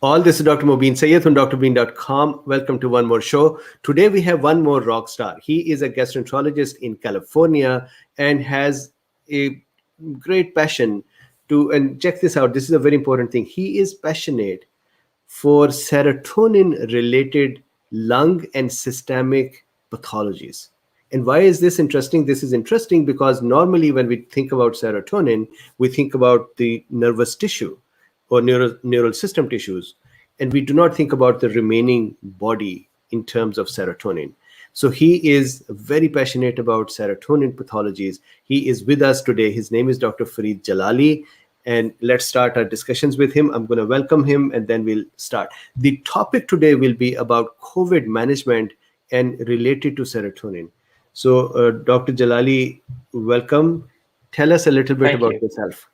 All this is Dr. Mobeen Sayed from drbeen.com. Welcome to one more show. Today we have one more rock star. He is a gastroenterologist in California and has a great passion and check this out, this is a very important thing. He is passionate for serotonin related lung and systemic pathologies. And why is this interesting? This is interesting because normally when we think about serotonin, we think about the nervous tissue or neural system tissues, and we do not think about the remaining body in terms of serotonin. So he is very passionate about serotonin pathologies. He is with us today. His name is Dr. Farid Jalali, and let's start our discussions with him. I'm going to welcome him and then we'll start. The topic today will be about COVID management and related to serotonin. So Dr. Jalali, welcome. Tell us a little bit about yourself.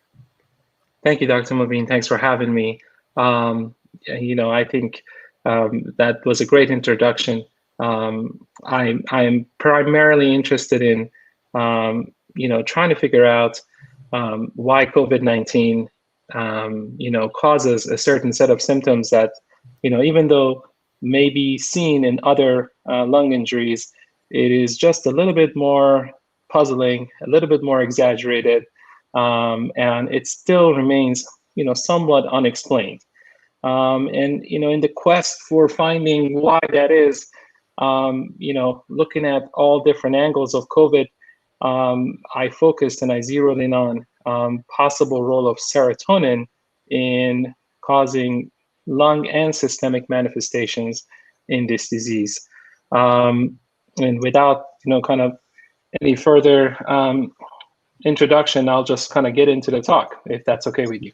Thank you, Dr. Mobeen. Thanks for having me. I think that was a great introduction. I am primarily interested in, trying to figure out why COVID-19, causes a certain set of symptoms that, even though may be seen in other lung injuries, it is just a little bit more puzzling, a little bit more exaggerated, and it still remains, somewhat unexplained. In the quest for finding why that is, looking at all different angles of COVID, I focused and I zeroed in on possible role of serotonin in causing lung and systemic manifestations in this disease. And without, kind of any further introduction, I'll just kind of get into the talk, if that's okay with you.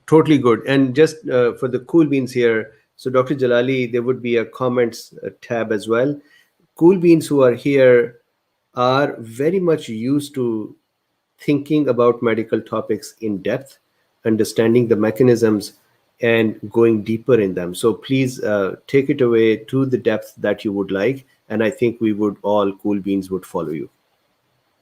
Totally good. And just for the cool beans here, so Dr. Jalali, there would be a comments tab as well. Cool beans who are here are very much used to thinking about medical topics in depth, understanding the mechanisms and going deeper in them. So please take it away to the depth that you would like. And I think we would all, cool beans, would follow you.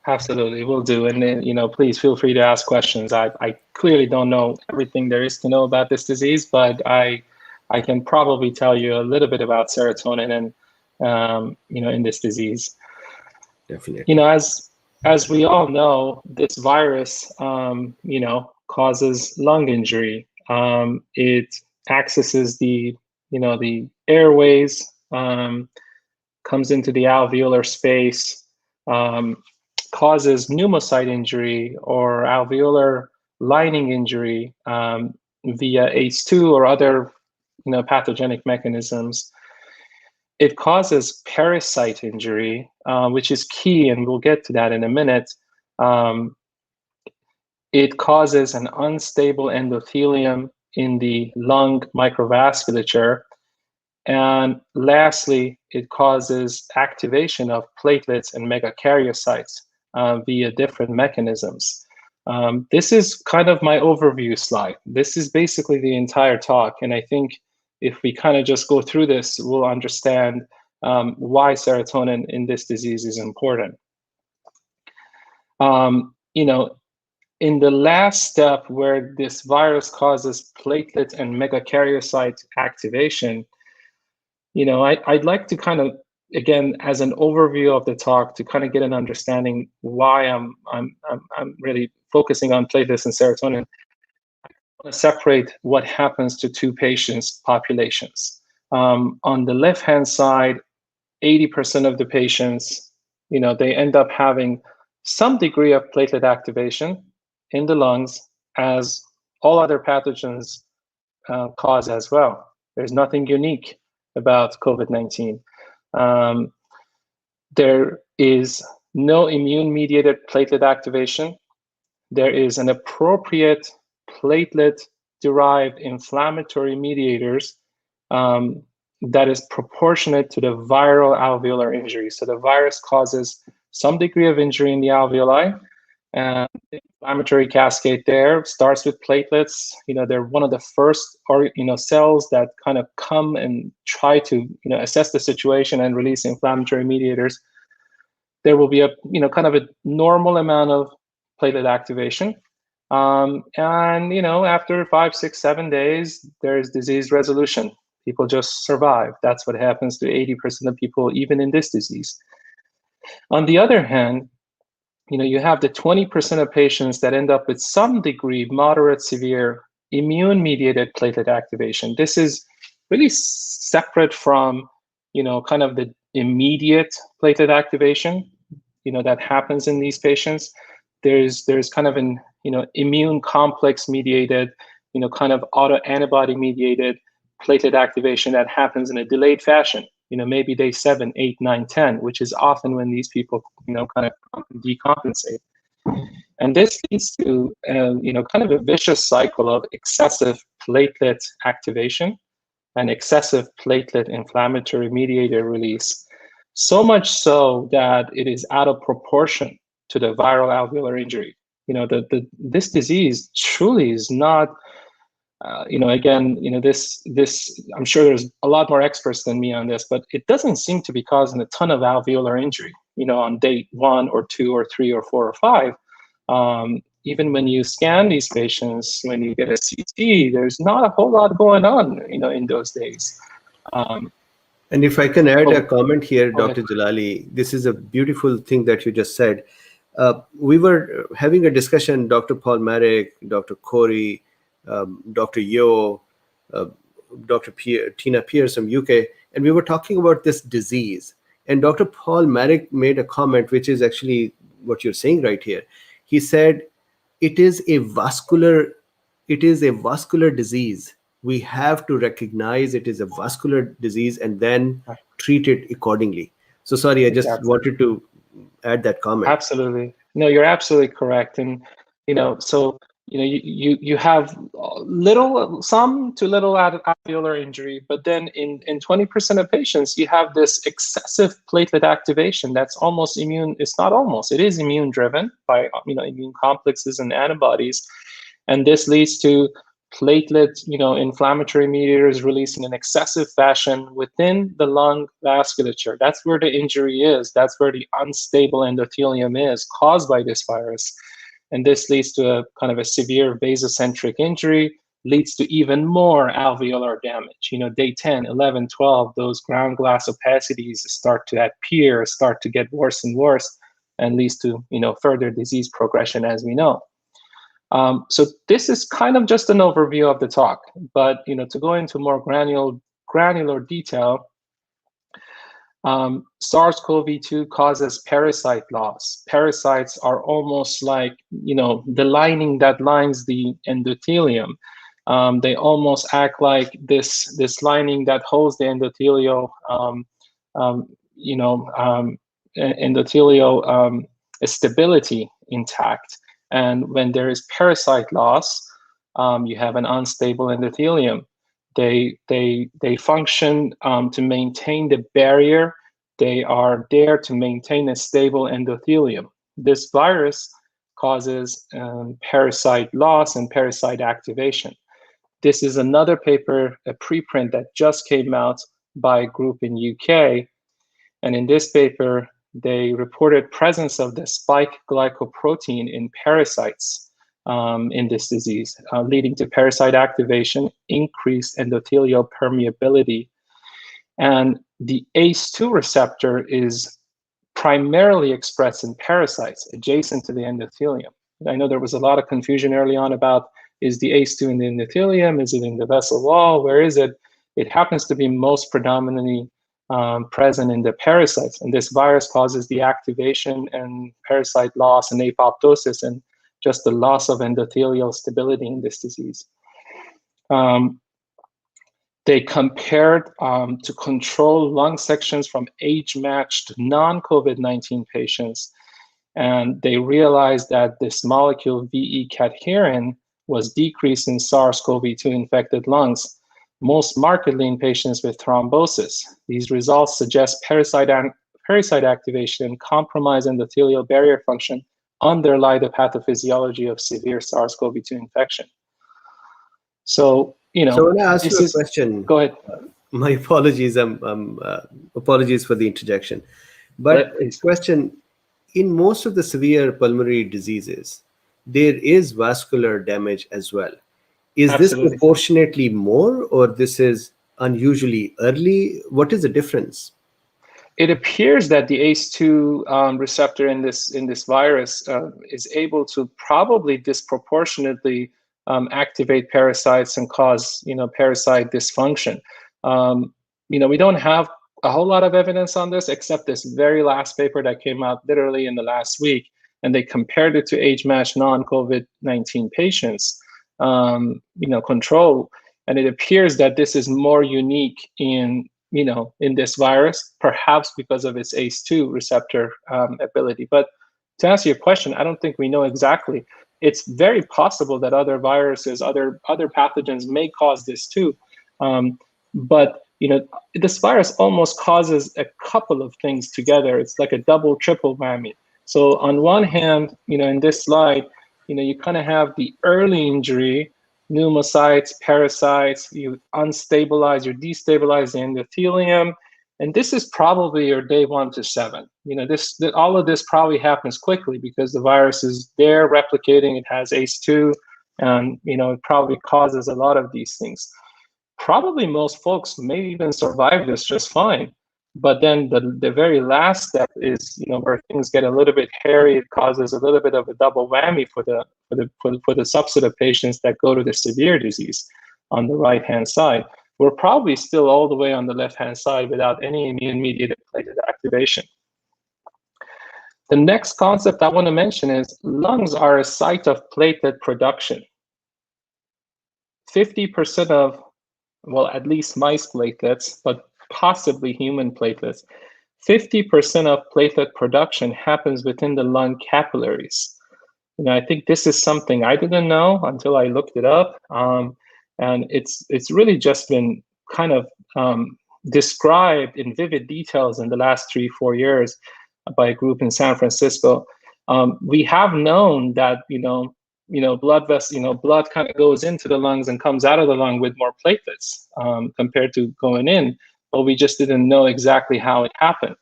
Absolutely, will do. And then, please feel free to ask questions. I clearly don't know everything there is to know about this disease, but I can probably tell you a little bit about serotonin and, in this disease. Definitely. As we all know, this virus, causes lung injury. It accesses the airways, comes into the alveolar space, causes pneumocyte injury or alveolar lining injury via ACE2 or other pathogenic mechanisms. It causes parasite injury, which is key, and we'll get to that in a minute. It causes an unstable endothelium in the lung microvasculature. And lastly, it causes activation of platelets and megakaryocytes via different mechanisms. This is kind of my overview slide. This is basically the entire talk. And I think if we kind of just go through this, we'll understand why serotonin in this disease is important. In the last step where this virus causes platelet and megakaryocyte activation, I'd like to kind of, again, as an overview of the talk, to kind of get an understanding why I'm really focusing on platelets and serotonin. I want to separate what happens to two patients' populations. On the left-hand side, 80% of the patients, they end up having some degree of platelet activation in the lungs, as all other pathogens cause as well. There's nothing unique about COVID-19. There is no immune-mediated platelet activation. There is an appropriate platelet-derived inflammatory mediators that is proportionate to the viral alveolar injury. So the virus causes some degree of injury in the alveoli, and the inflammatory cascade there starts with platelets. They're one of the first cells that kind of come and try to assess the situation and release inflammatory mediators. There will be a kind of a normal amount of platelet activation. And after 5, 6, 7 days, there's disease resolution. People just survive. That's what happens to 80% of people, even in this disease. On the other hand, you have the 20% of patients that end up with some degree, moderate, severe immune-mediated platelet activation. This is really separate from, kind of the immediate platelet activation, that happens in these patients. There's kind of an, immune complex mediated, kind of autoantibody mediated platelet activation that happens in a delayed fashion. Maybe day 7, 8, 9, 10, which is often when these people, kind of decompensate. And this leads to, kind of a vicious cycle of excessive platelet activation and excessive platelet inflammatory mediator release. So much so that it is out of proportion to the viral alveolar injury. This disease truly is not, this, I'm sure there's a lot more experts than me on this, but it doesn't seem to be causing a ton of alveolar injury, on day 1 or 2 or 3 or 4 or 5. Even when you scan these patients, when you get a CT, there's not a whole lot going on, in those days. And if I can add a comment here, Dr. Jalali, this is a beautiful thing that you just said. We were having a discussion, Dr. Paul Marek, Dr. Corey, Dr. Yo, Dr. Tina Pierce from UK, and we were talking about this disease. And Dr. Paul Marek made a comment, which is actually what you're saying right here. He said, it is a vascular disease. We have to recognize it is a vascular disease and then treat it accordingly. So sorry, I just wanted to add that comment. Absolutely. No, you're absolutely correct. And, so, you have some to little alveolar injury, but then in 20% of patients, you have this excessive platelet activation that's almost immune. It's not almost, it is immune driven by, immune complexes and antibodies. And this leads to platelet, inflammatory mediators released in an excessive fashion within the lung vasculature. That's where the injury is. That's where the unstable endothelium is caused by this virus. And this leads to a kind of a severe vasocentric injury, leads to even more alveolar damage. Day 10, 11, 12, those ground glass opacities start to appear, start to get worse and worse, and leads to, further disease progression, as we know. So this is kind of just an overview of the talk, but to go into more granular detail, SARS-CoV-2 causes parasite loss. Parasites are almost like the lining that lines the endothelium. They almost act like this lining that holds the endothelial endothelial stability intact. And when there is parasite loss, you have an unstable endothelium. They function to maintain the barrier. They are there to maintain a stable endothelium. This virus causes parasite loss and parasite activation. This is another paper, a preprint that just came out by a group in UK. And in this paper, they reported presence of the spike glycoprotein in parasites in this disease, leading to parasite activation, increased endothelial permeability. And the ACE2 receptor is primarily expressed in parasites adjacent to the endothelium. I know there was a lot of confusion early on about, is the ACE2 in the endothelium? Is it in the vessel wall? Where is it? It happens to be most predominantly present in the parasites, and this virus causes the activation and parasite loss and apoptosis and just the loss of endothelial stability in this disease. They compared to control lung sections from age-matched non-COVID-19 patients, and they realized that this molecule VE-cadherin was decreased in SARS-CoV-2 infected lungs, most markedly in patients with thrombosis. These results suggest parasite activation and compromised endothelial barrier function underlie the pathophysiology of severe SARS-CoV-2 infection. So, So I want to ask you a question. Go ahead. My apologies. Apologies for the interjection. But question, in most of the severe pulmonary diseases, there is vascular damage as well. Is this Absolutely. proportionately more, or this is unusually early? What is the difference? It appears that the ACE2 receptor in this virus is able to probably disproportionately activate parasites and cause parasite dysfunction. We don't have a whole lot of evidence on this except this very last paper that came out literally in the last week, and they compared it to age-matched non-COVID-19 patients, control, and it appears that this is more unique in this virus, perhaps because of its ACE2 receptor ability. But to answer your question, I don't think we know exactly. It's very possible that other viruses, other pathogens may cause this too. But this virus almost causes a couple of things together. It's like a double, triple whammy. So on one hand, in this slide, you kind of have the early injury, pneumocytes, parasites, you destabilize the endothelium, and this is probably your day 1 to 7. All of this probably happens quickly because the virus is there replicating. It has ACE2, and it probably causes a lot of these things. Probably most folks may even survive this just fine. But then the very last step is, where things get a little bit hairy. It causes a little bit of a double whammy for the subset of patients that go to the severe disease on the right-hand side. We're probably still all the way on the left-hand side without any immune-mediated platelet activation. The next concept I want to mention is lungs are a site of platelet production. 50% of, well, at least mice platelets, but possibly human platelets, 50% of platelet production happens within the lung capillaries. I think this is something I didn't know until I looked it up. And it's really just been kind of described in vivid details in the last 3-4 years by a group in San Francisco. We have known that, blood kind of goes into the lungs and comes out of the lung with more platelets compared to going in, but we just didn't know exactly how it happened.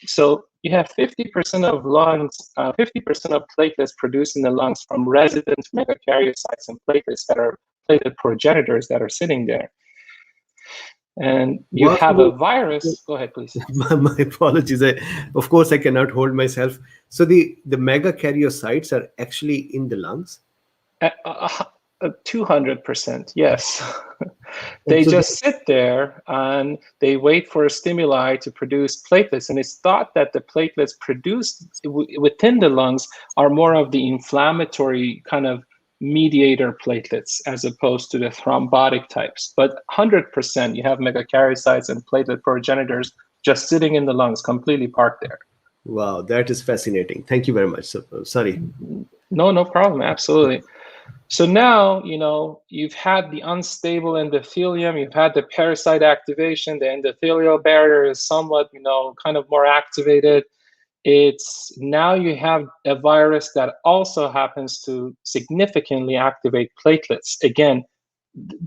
So you have 50% of lungs, 50% of platelets produced in the lungs from resident megakaryocytes and platelets that are platelet progenitors that are sitting there. And you have a virus. Go ahead, please. My apologies. Of course, I cannot hold myself. So the megakaryocytes are actually in the lungs? 200%, yes. They just sit there and they wait for a stimuli to produce platelets. And it's thought that the platelets produced within the lungs are more of the inflammatory kind of mediator platelets as opposed to the thrombotic types. But 100%, you have megakaryocytes and platelet progenitors just sitting in the lungs, completely parked there. Wow, that is fascinating. Thank you very much. So, sorry. No problem. Absolutely. So now, you've had the unstable endothelium, you've had the parasite activation, the endothelial barrier is somewhat, kind of more activated. It's now you have a virus that also happens to significantly activate platelets. Again,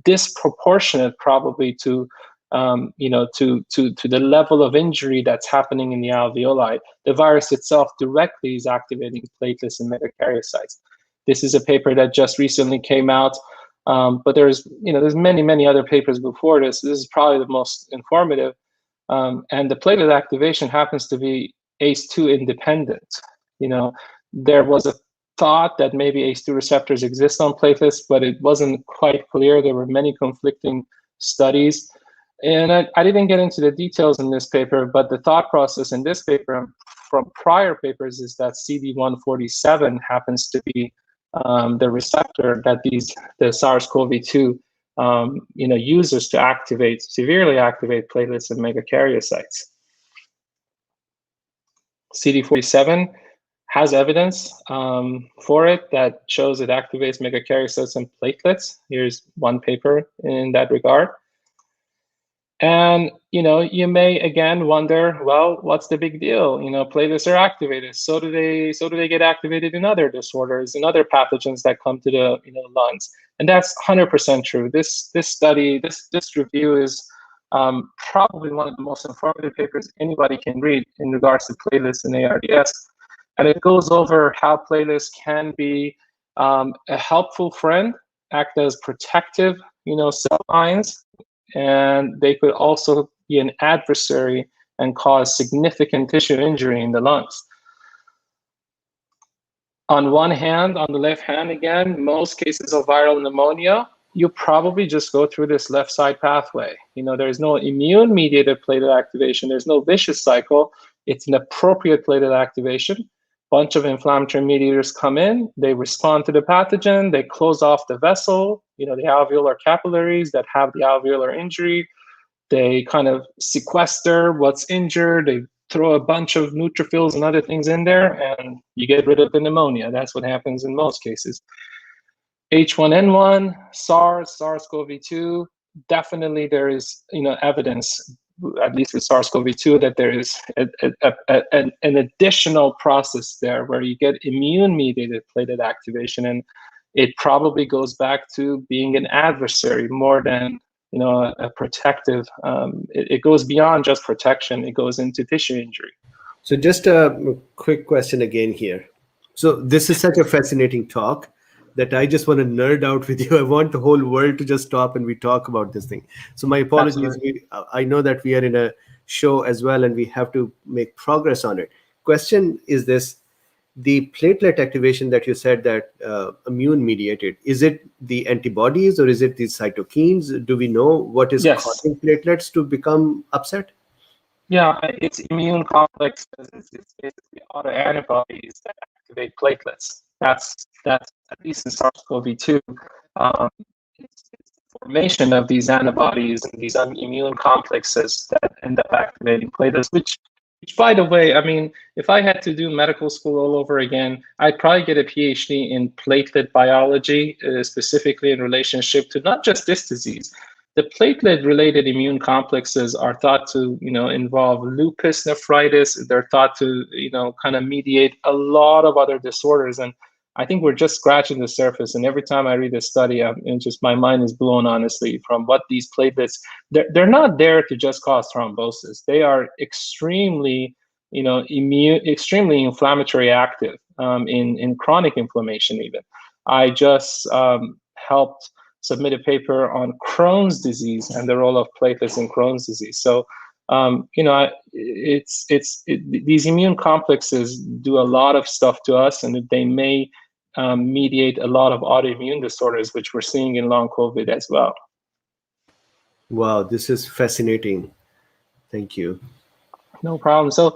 disproportionate probably to the level of injury that's happening in the alveoli. The virus itself directly is activating platelets and megakaryocytes. This is a paper that just recently came out, but there's many other papers before this. This is probably the most informative, and the platelet activation happens to be ACE2 independent. There was a thought that maybe ACE2 receptors exist on platelets, but it wasn't quite clear. There were many conflicting studies. And I didn't get into the details in this paper, but the thought process in this paper from prior papers is that CD147 happens to be the receptor that the SARS-CoV-2 uses to severely activate platelets and megakaryocytes. CD47 has evidence for it that shows it activates megakaryocytes and platelets. Here's one paper in that regard. And, you may again wonder, well, what's the big deal? Platelets are activated. So do they get activated in other disorders and other pathogens that come to the lungs? And that's 100% true. This study, this review is probably one of the most informative papers anybody can read in regards to platelets and ARDS. And it goes over how platelets can be a helpful friend, act as protective, cell lines, and they could also be an adversary and cause significant tissue injury in the lungs. On one hand, on the left hand again, most cases of viral pneumonia, you probably just go through this left side pathway. There's no immune-mediated platelet activation. There's no vicious cycle. It's an appropriate platelet activation. Bunch of inflammatory mediators come in, they respond to the pathogen, they close off the vessel, the alveolar capillaries that have the alveolar injury. They kind of sequester what's injured. They throw a bunch of neutrophils and other things in there, and you get rid of the pneumonia. That's what happens in most cases. H1N1, SARS, SARS-CoV-2, definitely there is evidence, at least with SARS-CoV-2, that there is an additional process there where you get immune-mediated platelet activation, and it probably goes back to being an adversary more than a protective. It goes beyond just protection. It goes into tissue injury. So just a quick question again here. So this is such a fascinating talk that I just want to nerd out with you. I want the whole world to just stop and we talk about this thing. So my apologies. I know that we are in a show as well and we have to make progress on it. Question is this: the platelet activation that you said that immune mediated, is it the antibodies or is it the cytokines? Do we know what is causing platelets to become upset? Yeah, it's immune complexes. It's basically autoantibodies that activate platelets. That's at least in SARS-CoV-2. It's the formation of these antibodies and these immune complexes that end up activating platelets, which by the way, I mean, if I had to do medical school all over again, I'd probably get a PhD in platelet biology, specifically in relationship to not just this disease. The platelet-related immune complexes are thought to, involve lupus nephritis. They're thought to, kind of mediate a lot of other disorders. And I think we're just scratching the surface. And every time I read this study, my mind is blown, honestly, from what these platelets, they're not there to just cause thrombosis. They are extremely, extremely inflammatory active in chronic inflammation even. I just helped submit a paper on Crohn's disease and the role of platelets in Crohn's disease. So, these immune complexes do a lot of stuff to us, and they may mediate a lot of autoimmune disorders, which we're seeing in long COVID as well. Wow, this is fascinating. Thank you. No problem. So,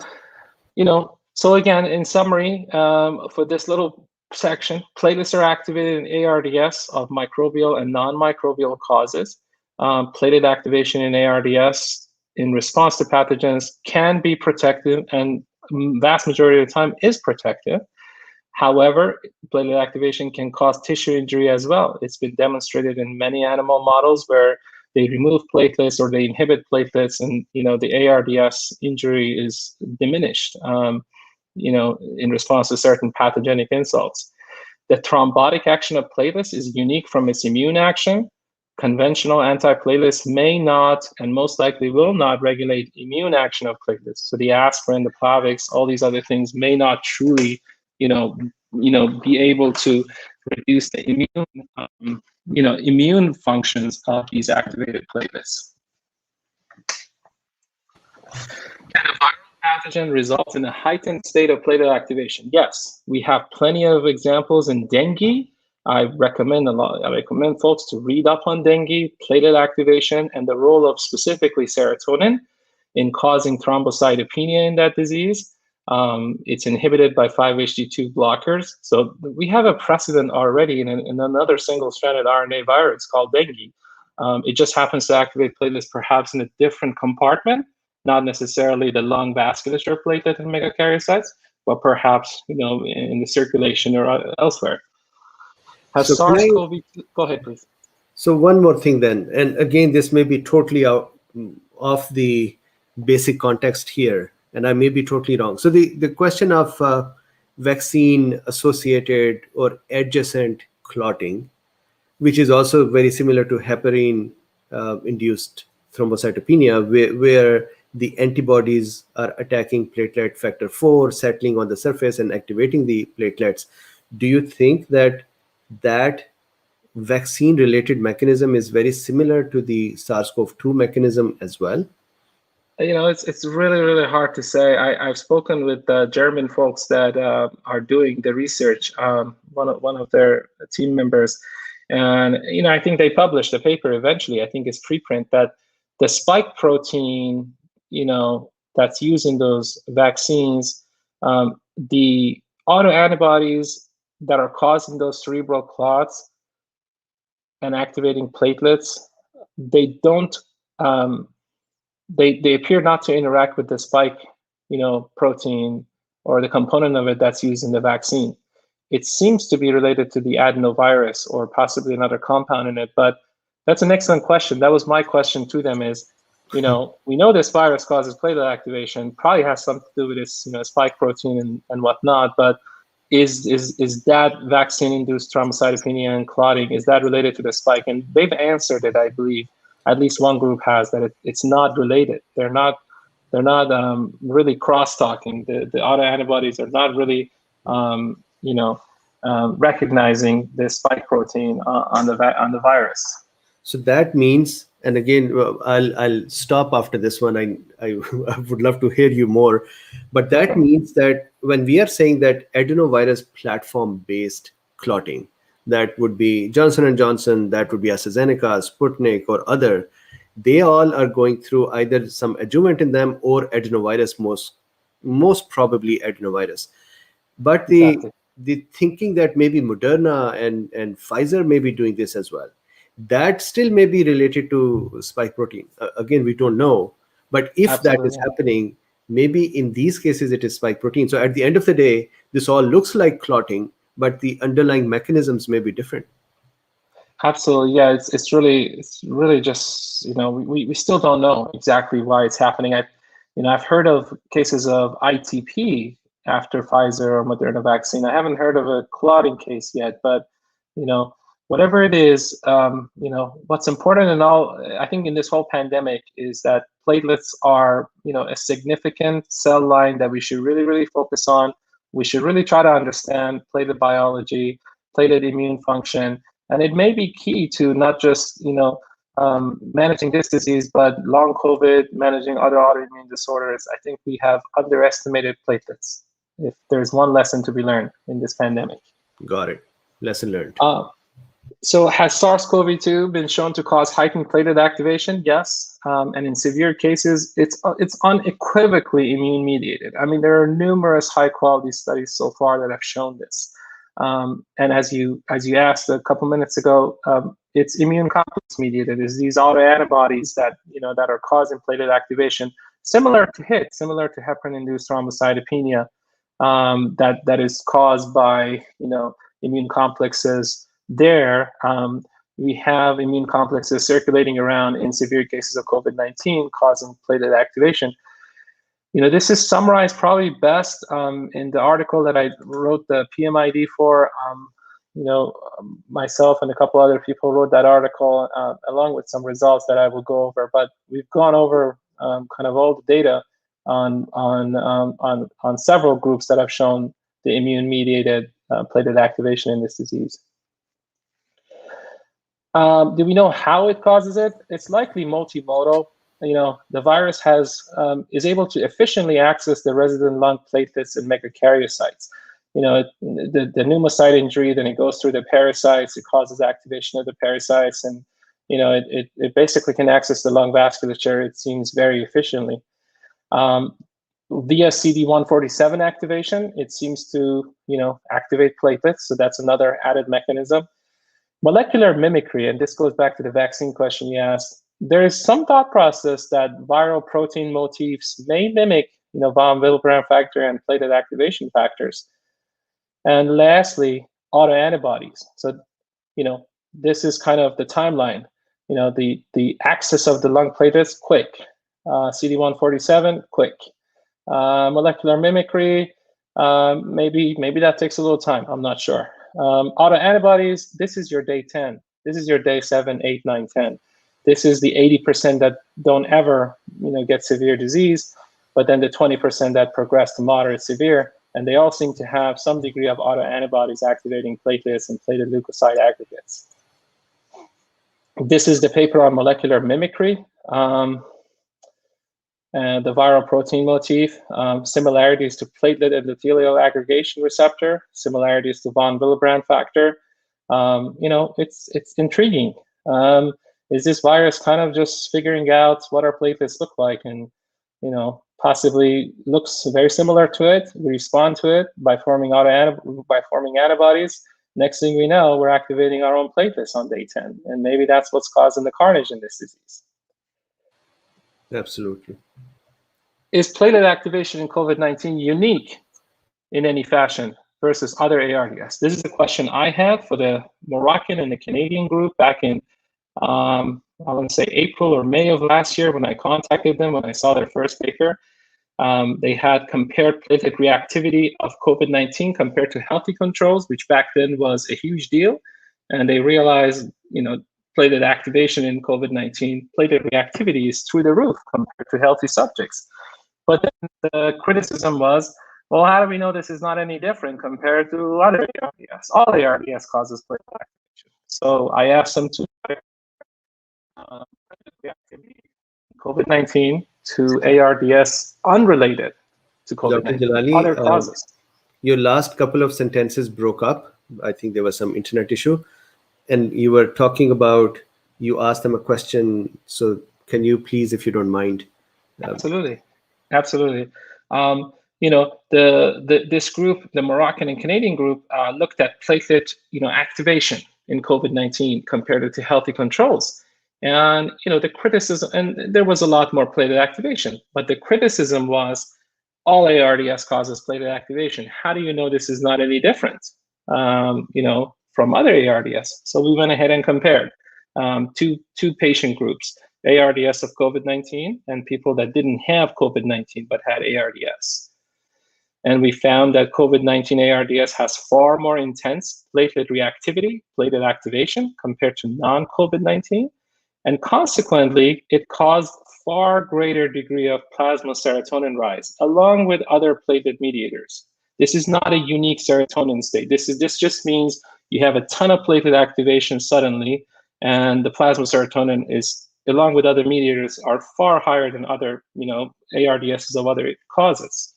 so again, in summary, for this little section, platelets are activated in ARDS of microbial and non-microbial causes. Platelet activation in ARDS in response to pathogens can be protective, and vast majority of the time is protective. However, platelet activation can cause tissue injury as well. It's been demonstrated in many animal models where they remove platelets or they inhibit platelets, and the ARDS injury is diminished. In response to certain pathogenic insults. The thrombotic action of platelets is unique from its immune action. Conventional antiplatelets may not, and most likely will not, regulate immune action of platelets. So the aspirin, the Plavix, all these other things may not truly, be able to reduce the immune functions of these activated platelets. Can a viral pathogen result in a heightened state of platelet activation? Yes, we have plenty of examples in dengue. I recommend folks to read up on dengue, platelet activation, and the role of specifically serotonin in causing thrombocytopenia in that disease. It's inhibited by 5-HT2 blockers. So we have a precedent already in another single-stranded RNA virus called dengue. It just happens to activate platelets perhaps in a different compartment, not necessarily the lung vasculature platelet and megakaryocytes, but perhaps in the circulation or elsewhere. Has SARS-CoV-2? Go ahead, please. So one more thing then, and again, this may be totally out of the basic context here, and I may be totally wrong. So the question of vaccine-associated or adjacent clotting, which is also very similar to heparin-induced thrombocytopenia, where the antibodies are attacking platelet factor 4, settling on the surface and activating the platelets. Do you think that that vaccine-related mechanism is very similar to the SARS-CoV-2 mechanism as well? It's really hard to say. I've spoken with the German folks that are doing the research, one of their team members, and I think they published a paper eventually. I think it's preprint that the spike protein, that's used in those vaccines, the autoantibodies that are causing those cerebral clots and activating platelets, they don't. They appear not to interact with the spike, protein or the component of it that's used in the vaccine. It seems to be related to the adenovirus or possibly another compound in it, but that's an excellent question. That was my question to them is, we know this virus causes platelet activation, probably has something to do with this, spike protein and whatnot, but is that vaccine-induced thrombocytopenia and clotting, is that related to the spike? And they've answered it, I believe. At least one group has, that it's not related. They're not really cross-talking. The autoantibodies are not really recognizing the spike protein on the virus. So that means, and again, I'll stop after this one. I would love to hear you more, but that means that when we are saying that adenovirus platform-based clotting, that would be Johnson & Johnson, that would be AstraZeneca, Sputnik, or other, they all are going through either some adjuvant in them or adenovirus, most probably adenovirus. But Exactly. the thinking that maybe Moderna and Pfizer may be doing this as well, that still may be related to spike protein. Again, we don't know. But if Absolutely. that is happening, maybe in these cases it is spike protein. So at the end of the day, this all looks like clotting, but the underlying mechanisms may be different. Absolutely, yeah. It's really just we still don't know exactly why it's happening. I've heard of cases of ITP after Pfizer or Moderna vaccine. I haven't heard of a clotting case yet, but whatever it is, what's important in all, I think, in this whole pandemic is that platelets are a significant cell line that we should really focus on. We should really try to understand platelet biology, platelet immune function. And it may be key to not just, managing this disease, but long COVID, managing other autoimmune disorders. I think we have underestimated platelets, if there's one lesson to be learned in this pandemic. Got it. Lesson learned. So has SARS-CoV-2 been shown to cause heightened platelet activation? Yes. And in severe cases, it's unequivocally immune mediated. I mean, there are numerous high quality studies so far that have shown this. And as you asked a couple minutes ago, it's immune complex mediated. It's these autoantibodies that that are causing platelet activation, similar to heparin-induced thrombocytopenia, that is caused by immune complexes. There, we have immune complexes circulating around in severe cases of COVID-19, causing platelet activation. This is summarized probably best in the article that I wrote the PMID for. Myself and a couple other people wrote that article along with some results that I will go over. But we've gone over kind of all the data on several groups that have shown the immune-mediated platelet activation in this disease. Do we know how it causes it? It's likely multimodal. The virus is able to efficiently access the resident lung platelets and megakaryocytes. The pneumocyte injury, then it goes through the pericytes, it causes activation of the pericytes, and it basically can access the lung vasculature, it seems, very efficiently. Via CD147 activation, it seems to activate platelets, so that's another added mechanism. Molecular mimicry, and this goes back to the vaccine question you asked, there is some thought process that viral protein motifs may mimic von Willebrand factor and platelet activation factors. And lastly, autoantibodies. So this is kind of the timeline. The access of the lung platelets, quick. CD147, quick. Molecular mimicry, maybe that takes a little time, I'm not sure. Autoantibodies, this is your day 10. This is your day 7, 8, 9, 10. This is the 80% that don't ever, get severe disease, but then the 20% that progress to moderate severe, and they all seem to have some degree of autoantibodies activating platelets and platelet leukocyte aggregates. This is the paper on molecular mimicry. And the viral protein motif, similarities to platelet endothelial aggregation receptor, similarities to von Willebrand factor. It's intriguing. Is this virus kind of just figuring out what our platelets look like, and possibly looks very similar to it? We respond to it by forming antibodies. Next thing we know, we're activating our own platelets on day 10, and maybe that's what's causing the carnage in this disease. Absolutely. Is platelet activation in COVID-19 unique in any fashion versus other ARDS? This is a question I had for the Moroccan and the Canadian group back in, I want to say April or May of last year when I contacted them, when I saw their first paper. They had compared platelet reactivity of COVID-19 compared to healthy controls, which back then was a huge deal. And they realized, platelet activation in COVID-19, platelet reactivity is through the roof compared to healthy subjects. But then the criticism was, well, how do we know this is not any different compared to other ARDS? All ARDS causes platelet activation. So I asked them to reactivity COVID-19 to ARDS unrelated to COVID-19, Dr. Jalali, other causes. Your last couple of sentences broke up. I think there was some internet issue. And you were talking about, you asked them a question. So can you please, if you don't mind? Absolutely. This group, the Moroccan and Canadian group, looked at platelet, activation in COVID-19 compared to healthy controls. And, the criticism, and there was a lot more platelet activation, but the criticism was all ARDS causes platelet activation. How do you know this is not any different, from other ARDS? So we went ahead and compared two patient groups, ARDS of COVID-19 and people that didn't have COVID-19 but had ARDS. And we found that COVID-19 ARDS has far more intense platelet reactivity, platelet activation compared to non-COVID-19. And consequently, it caused far greater degree of plasma serotonin rise, along with other platelet mediators. This is not a unique serotonin state. This just means you have a ton of platelet activation suddenly, and the plasma serotonin is, along with other mediators, are far higher than other, ARDSs of other causes.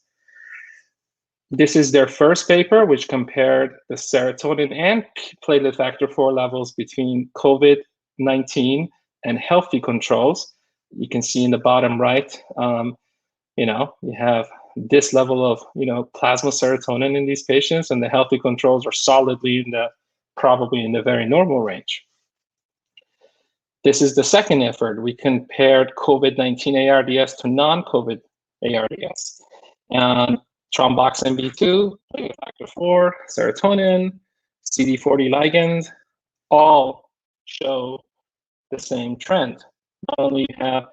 This is their first paper, which compared the serotonin and platelet factor 4 levels between COVID-19 and healthy controls. You can see in the bottom right, you have this level of, plasma serotonin in these patients, and the healthy controls are solidly probably in the very normal range. This is the second effort. We compared COVID-19 ARDS to non-COVID ARDS. And thromboxane B2, platelet factor 4, serotonin, CD40 ligand, all show the same trend. Not only have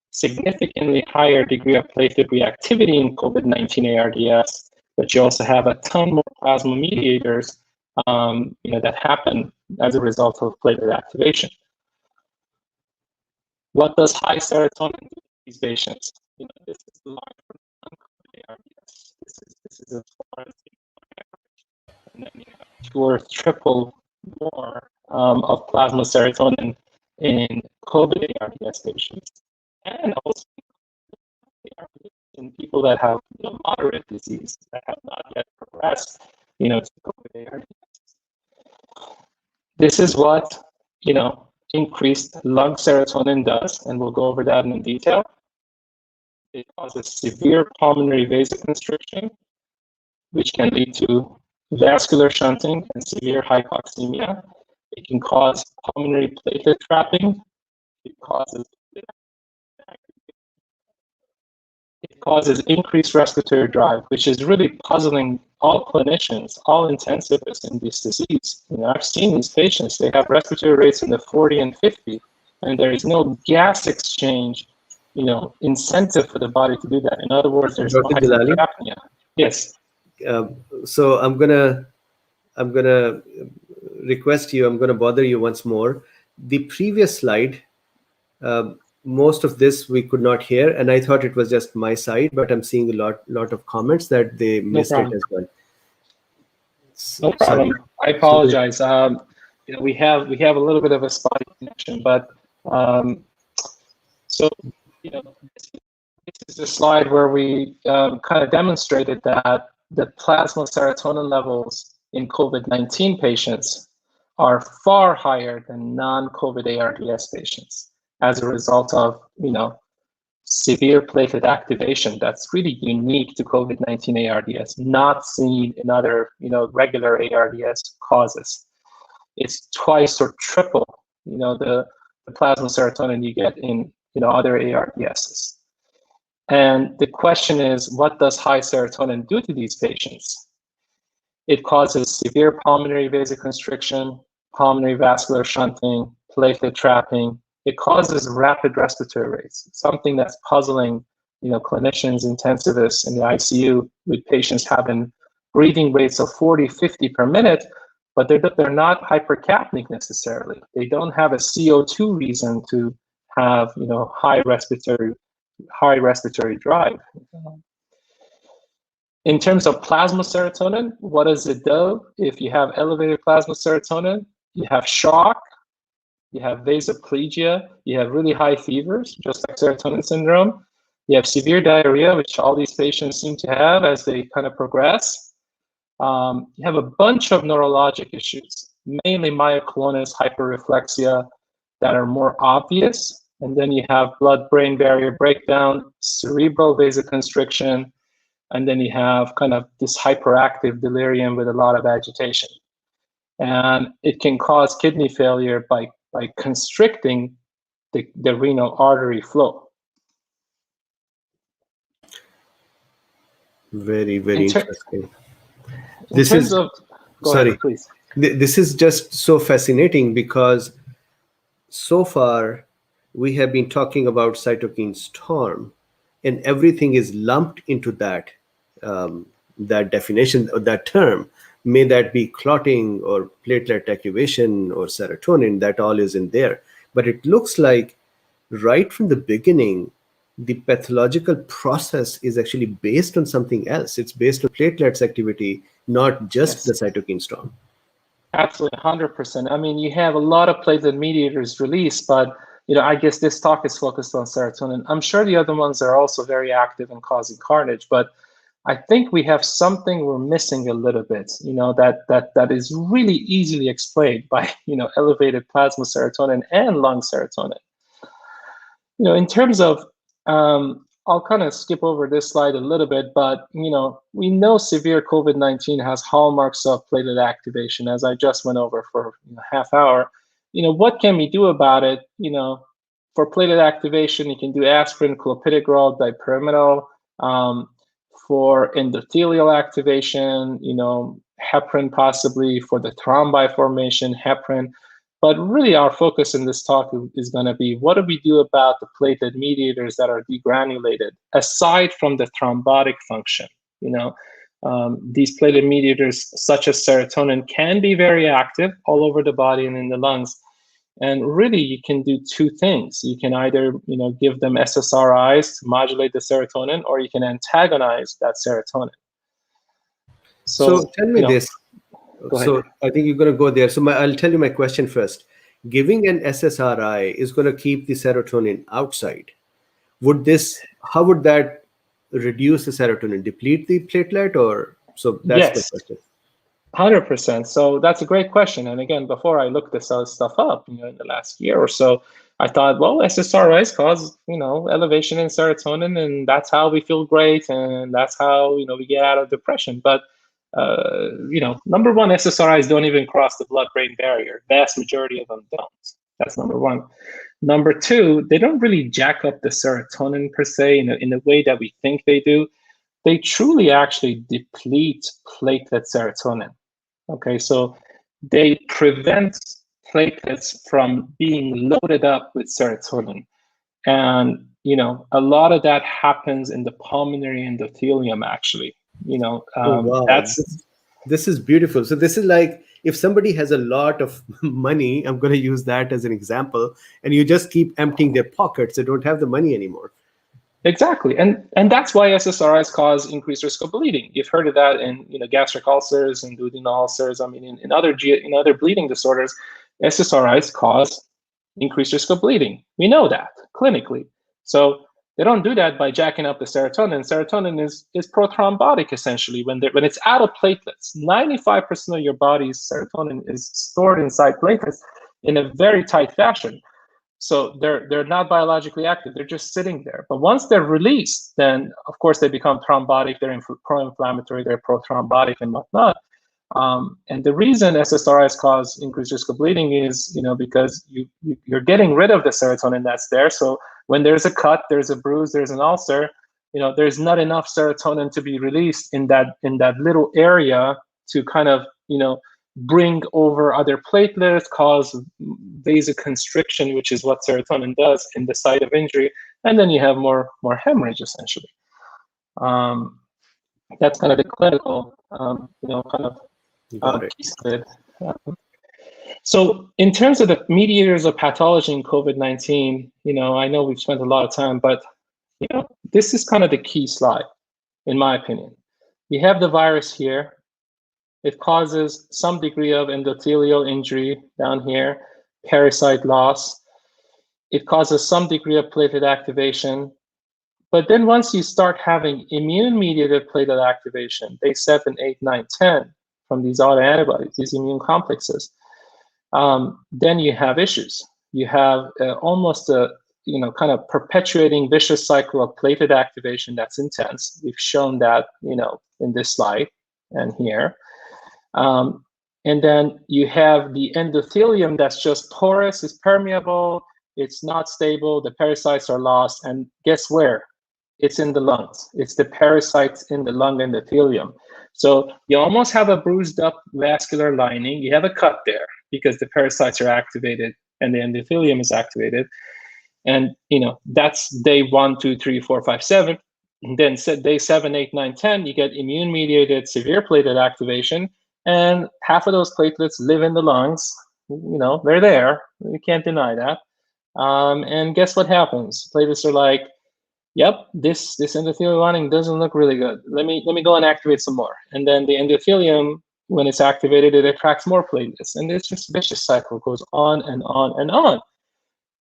significantly higher degree of platelet reactivity in COVID-19 ARDS, but you also have a ton more plasma mediators that happen as a result of platelet activation. What does high serotonin do to these patients? This is the line from non-COVID ARDS. This is as far as the average. And then you have 2 or triple more of plasma serotonin in COVID ARDS patients, and also in people that have moderate disease that have not yet progressed, to COVID ARDS. This is what increased lung serotonin does, and we'll go over that in detail. It causes severe pulmonary vasoconstriction, which can lead to vascular shunting and severe hypoxemia. It can cause pulmonary platelet trapping. It causes increased respiratory drive, which is really puzzling all clinicians, all intensivists in this disease. I've seen these patients, they have respiratory rates in the 40 and 50, and there is no gas exchange, incentive for the body to do that. In other words, there's no hypercapnia. Yes. So I'm gonna request you, I'm gonna bother you once more. The previous slide, Most of this we could not hear, and I thought it was just my side, but I'm seeing a lot of comments that they No missed it problem. as well. No Sorry. problem. I apologize. We have a little bit of a spotty connection, but so this is a slide where we kind of demonstrated that the plasma serotonin levels in COVID-19 patients are far higher than non-COVID ARDS patients as a result of severe platelet activation that's really unique to COVID-19 ARDS, not seen in other regular ARDS causes. It's twice or triple the plasma serotonin you get in other ARDSs. And the question is, what does high serotonin do to these patients? It causes severe pulmonary vasoconstriction, pulmonary vascular shunting, platelet trapping. It causes rapid respiratory rates, something that's puzzling clinicians, intensivists in the ICU, with patients having breathing rates of 40, 50 per minute, but they're not hypercapnic necessarily. They don't have a CO2 reason to have high respiratory drive. In terms of plasma serotonin, what does it do? If you have elevated plasma serotonin, you have shock, you have vasoplegia, you have really high fevers, just like serotonin syndrome. You have severe diarrhea, which all these patients seem to have as they kind of progress. You have a bunch of neurologic issues, mainly myoclonus, hyperreflexia, that are more obvious. And then you have blood-brain barrier breakdown, cerebral vasoconstriction, and then you have kind of this hyperactive delirium with a lot of agitation. And it can cause kidney failure by constricting the renal artery flow. Very, very interesting. This is sorry. Ahead, please. This is just so fascinating because so far we have been talking about cytokine storm, and everything is lumped into that definition or that term. May that be clotting or platelet activation or serotonin, that all is in there. But it looks like right from the beginning, the pathological process is actually based on something else. It's based on platelets activity, not just the cytokine storm. Absolutely, 100%. I mean, you have a lot of platelet mediators released, but I guess this talk is focused on serotonin. I'm sure the other ones are also very active in causing carnage, but I think we have something we're missing a little bit, that is really easily explained by, elevated plasma serotonin and lung serotonin. In terms of, I'll kind of skip over this slide a little bit, but, we know severe COVID-19 has hallmarks of platelet activation, as I just went over for a half hour. What can we do about it? For platelet activation, you can do aspirin, clopidogrel, dipyridamole. For endothelial activation, heparin possibly. For the thrombi formation, heparin. But really our focus in this talk is going to be, what do we do about the platelet mediators that are degranulated, aside from the thrombotic function? These platelet mediators, such as serotonin, can be very active all over the body and in the lungs. And really, you can do two things. You can either, give them ssris to modulate the serotonin, or you can antagonize that serotonin. So tell me this. Go ahead. So I think you're going to go there. So I'll tell you my question first. Giving an SSRI is going to keep the serotonin outside. How would that reduce the serotonin? Deplete the platelet, or so? That's the question. 100%. So that's a great question. And again, before I looked this stuff up, in the last year or so, I thought, well, SSRIs cause, elevation in serotonin, and that's how we feel great, and that's how, we get out of depression. But, number one, SSRIs don't even cross the blood-brain barrier. Vast majority of them don't. That's number one. Number two, they don't really jack up the serotonin per se in the way that we think they do. They truly actually deplete platelet serotonin. Okay, so they prevent platelets from being loaded up with serotonin. And, a lot of that happens in the pulmonary endothelium, actually. Wow. This is beautiful. So this is like if somebody has a lot of money, I'm going to use that as an example, and you just keep emptying their pockets, they don't have the money anymore. Exactly, and that's why SSRIs cause increased risk of bleeding. You've heard of that in gastric ulcers and duodenal ulcers. I mean, in other bleeding disorders, SSRIs cause increased risk of bleeding. We know that clinically. So they don't do that by jacking up the serotonin. Serotonin is prothrombotic essentially when it's out of platelets. 95% of your body's serotonin is stored inside platelets in a very tight fashion. So they're not biologically active. They're just sitting there. But once they're released, then of course they become thrombotic. They're pro-inflammatory. They're prothrombotic and whatnot. And the reason SSRIs cause increased risk of bleeding is, because you're getting rid of the serotonin that's there. So when there's a cut, there's a bruise, there's an ulcer, there's not enough serotonin to be released in that little area to kind of, bring over other platelets, cause vasoconstriction, which is what serotonin does in the site of injury, and then you have more hemorrhage essentially. That's kind of the clinical, piece of it. So in terms of the mediators of pathology in COVID-19, I know we've spent a lot of time, but this is kind of the key slide, in my opinion. You have the virus here. It causes some degree of endothelial injury down here, parasite loss. It causes some degree of platelet activation. But then once you start having immune-mediated platelet activation, day 7, 8, 9, 10, from these autoantibodies, these immune complexes, then you have issues. You have almost a kind of perpetuating vicious cycle of platelet activation that's intense. We've shown that in this slide and here. And then you have the endothelium that's just porous, it's permeable, it's not stable, the parasites are lost, and guess where? It's in the lungs. It's the parasites in the lung endothelium. So you almost have a bruised up vascular lining. You have a cut there because the parasites are activated and the endothelium is activated. And that's day 1, 2, 3, 4, 5, 7. And then day 7, 8, 9, 10, you get immune-mediated severe platelet activation. And half of those platelets live in the lungs. They're there. You can't deny that. And guess what happens? Platelets are like, yep, this endothelial lining doesn't look really good. Let me go and activate some more. And then the endothelium, when it's activated, it attracts more platelets. And it's just a vicious cycle, goes on and on and on.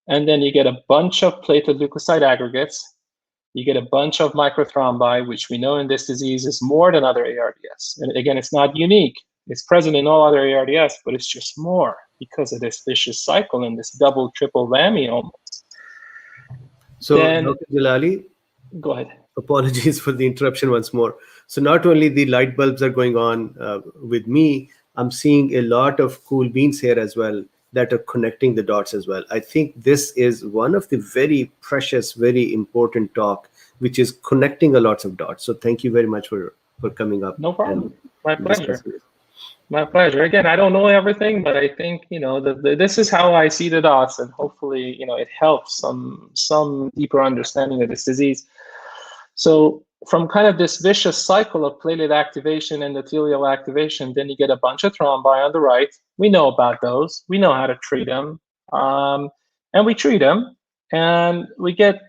And then you get a bunch of platelet leukocyte aggregates. You get a bunch of microthrombi, which we know in this disease is more than other ARDS. And again, it's not unique. It's present in all other ARDS, but it's just more because of this vicious cycle and this double, triple whammy almost. So, Dr. Jalali, go ahead. Apologies for the interruption once more. So not only the light bulbs are going on with me, I'm seeing a lot of cool beans here as well that are connecting the dots as well. I think this is one of the very precious, very important talk, which is connecting a lot of dots. So thank you very much for coming up. No problem. My pleasure. My pleasure. Again, I don't know everything, but I think this is how I see the dots, and hopefully it helps some deeper understanding of this disease. So from kind of this vicious cycle of platelet activation, endothelial activation, then you get a bunch of thrombi on the right. We know about those. We know how to treat them, and we treat them, and we get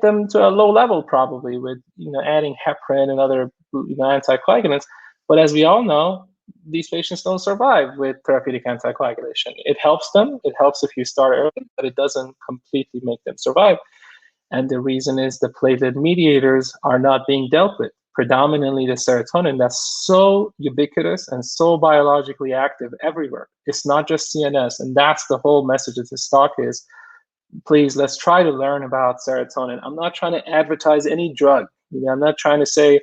them to a low level probably with adding heparin and other anticoagulants. But as we all know, these patients don't survive with therapeutic anticoagulation. It helps them. It helps if you start early, but it doesn't completely make them survive. And the reason is the platelet mediators are not being dealt with. Predominantly the serotonin that's so ubiquitous and so biologically active everywhere. It's not just CNS. And that's the whole message of this talk is, please, let's try to learn about serotonin. I'm not trying to advertise any drug. I'm not trying to say,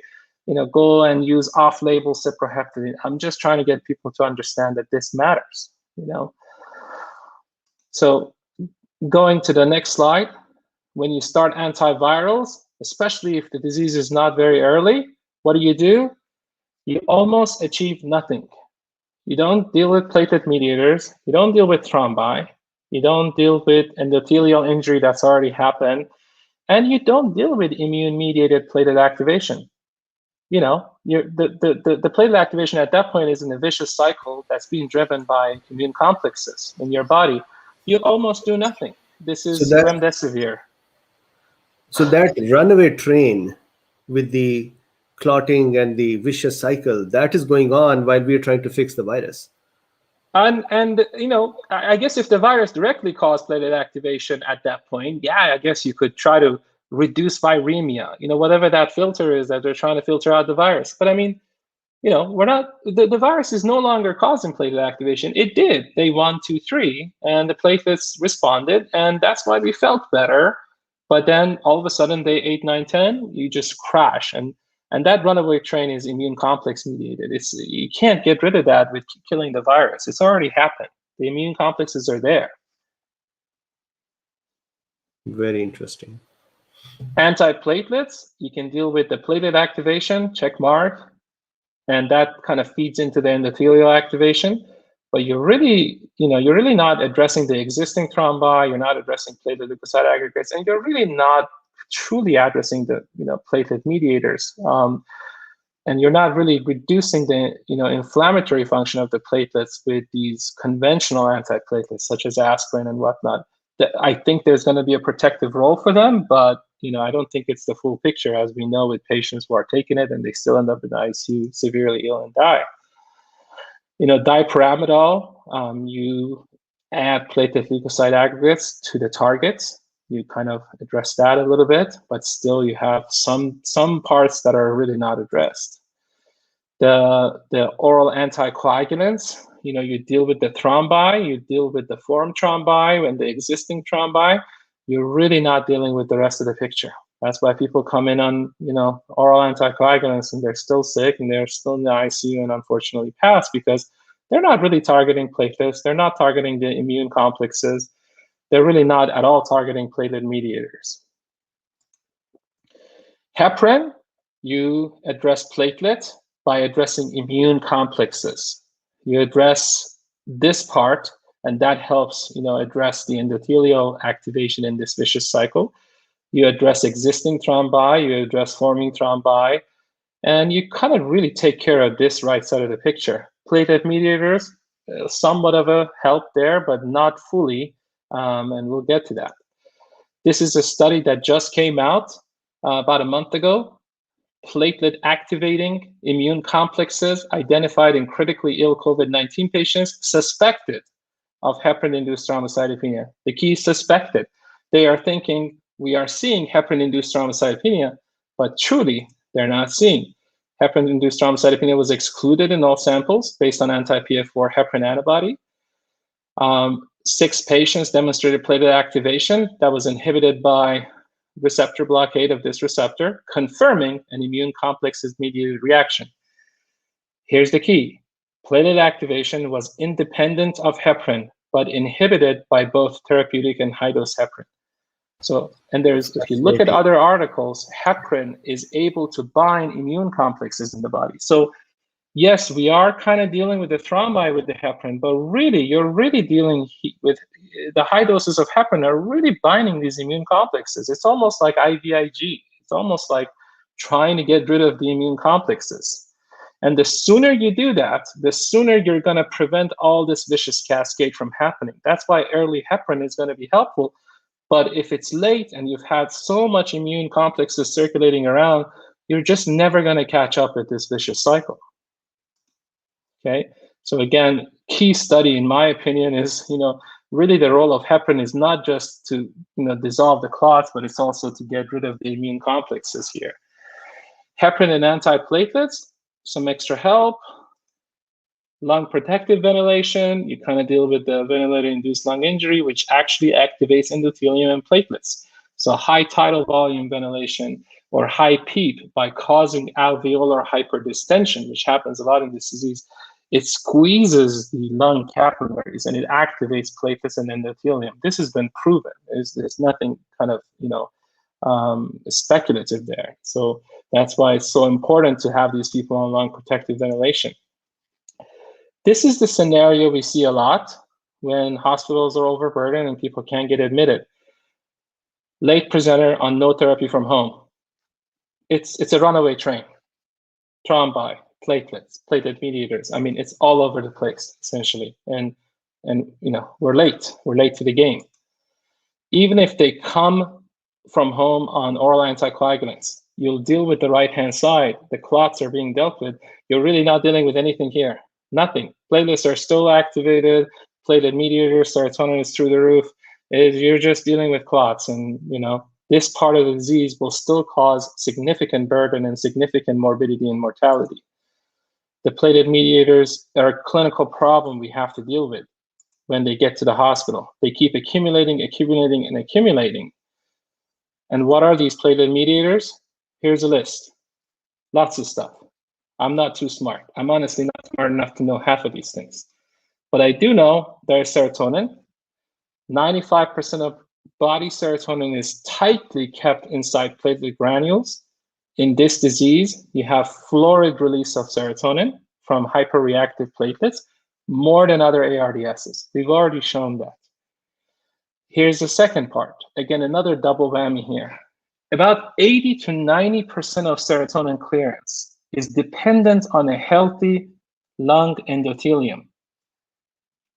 go and use off-label Ciproheptadine. I'm just trying to get people to understand that this matters, So going to the next slide, when you start antivirals, especially if the disease is not very early, what do? You almost achieve nothing. You don't deal with platelet mediators. You don't deal with thrombi. You don't deal with endothelial injury that's already happened. And you don't deal with immune-mediated platelet activation. the platelet activation at that point is in a vicious cycle that's being driven by immune complexes in your body. You almost do nothing. This is remdesivir. So that runaway train with the clotting and the vicious cycle, that is going on while we are trying to fix the virus. And you know, I guess if the virus directly caused platelet activation at that point, yeah, I guess you could try to reduce viremia, you know, whatever that filter is that they're trying to filter out the virus. But I mean, you know, we're not, the virus is no longer causing platelet activation. It did day 1, 2, 3, and the platelets responded, and that's why we felt better. But then all of a sudden, day 8, 9, 10, you just crash. And that runaway train is immune complex mediated. You can't get rid of that with killing the virus. It's already happened. The immune complexes are there. Very interesting. Antiplatelets, you can deal with the platelet activation, check mark, and that kind of feeds into the endothelial activation. But you're really not addressing the existing thrombi, you're not addressing platelet leukocyte aggregates, and you're really not truly addressing the platelet mediators. And you're not really reducing the inflammatory function of the platelets with these conventional antiplatelets such as aspirin and whatnot. I think there's going to be a protective role for them, but I don't think it's the full picture, as we know with patients who are taking it and they still end up in the ICU severely ill and die. Dipyramidol, you add platelet leukocyte aggregates to the targets. You kind of address that a little bit, but still you have some parts that are really not addressed. The oral anticoagulants, you deal with the thrombi, you deal with the formed thrombi and the existing thrombi. You're really not dealing with the rest of the picture. That's why people come in on oral anticoagulants and they're still sick and they're still in the ICU and unfortunately pass, because they're not really targeting platelets. They're not targeting the immune complexes. They're really not at all targeting platelet mediators. Heparin, you address platelets by addressing immune complexes. You address this part, and that helps address the endothelial activation in this vicious cycle. You address existing thrombi, you address forming thrombi, and you kind of really take care of this right side of the picture. Platelet mediators, somewhat of a help there, but not fully, and we'll get to that. This is a study that just came out about a month ago. Platelet activating immune complexes identified in critically ill COVID-19 patients suspected of heparin-induced thrombocytopenia. The key is suspected. They are thinking we are seeing heparin-induced thrombocytopenia, but truly they're not seeing. Heparin-induced thrombocytopenia was excluded in all samples based on anti-PF4 heparin antibody. 6 patients demonstrated platelet activation that was inhibited by receptor blockade of this receptor, confirming an immune complexes mediated reaction. Here's the key. Platelet activation was independent of heparin, but inhibited by both therapeutic and high-dose heparin. So, and if you look at other articles, heparin is able to bind immune complexes in the body. So yes, we are kind of dealing with the thrombi with the heparin, but really, you're really dealing with the high doses of heparin are really binding these immune complexes. It's almost like IVIG. It's almost like trying to get rid of the immune complexes. And the sooner you do that, the sooner you're going to prevent all this vicious cascade from happening. That's why early heparin is going to be helpful. But if it's late and you've had so much immune complexes circulating around, you're just never going to catch up with this vicious cycle. Okay, so again, key study in my opinion is, really the role of heparin is not just to, dissolve the clots, but it's also to get rid of the immune complexes here. Heparin and antiplatelets, some extra help. Lung protective ventilation, you kind of deal with the ventilator-induced lung injury, which actually activates endothelium and platelets. So high tidal volume ventilation or high PEEP by causing alveolar hyperdistension, which happens a lot in this disease. It squeezes the lung capillaries and it activates platelets and endothelium. This has been proven. There's nothing kind of, speculative there. So that's why it's so important to have these people on lung protective ventilation. This is the scenario we see a lot when hospitals are overburdened and people can't get admitted. Late presenter on no therapy from home. It's a runaway train. thrombi, platelets, platelet mediators. I mean, it's all over the place, essentially. And you know, we're late to the game. Even if they come from home on oral anticoagulants, you'll deal with the right-hand side. The clots are being dealt with. You're really not dealing with anything here. Nothing. Platelets are still activated. Platelet mediators, serotonin is through the roof. You're just dealing with clots. And, you know, this part of the disease will still cause significant burden and significant morbidity and mortality. The platelet mediators are a clinical problem we have to deal with when they get to the hospital. They keep accumulating, accumulating, and accumulating. And what are these platelet mediators? Here's a list. Lots of stuff. I'm not too smart. I'm honestly not smart enough to know half of these things. But I do know there's serotonin. 95% of body serotonin is tightly kept inside platelet granules. In this disease, you have florid release of serotonin from hyperreactive platelets, more than other ARDSs. We've already shown that. Here's the second part. Again, another double whammy here. About 80 to 90% of serotonin clearance is dependent on a healthy lung endothelium.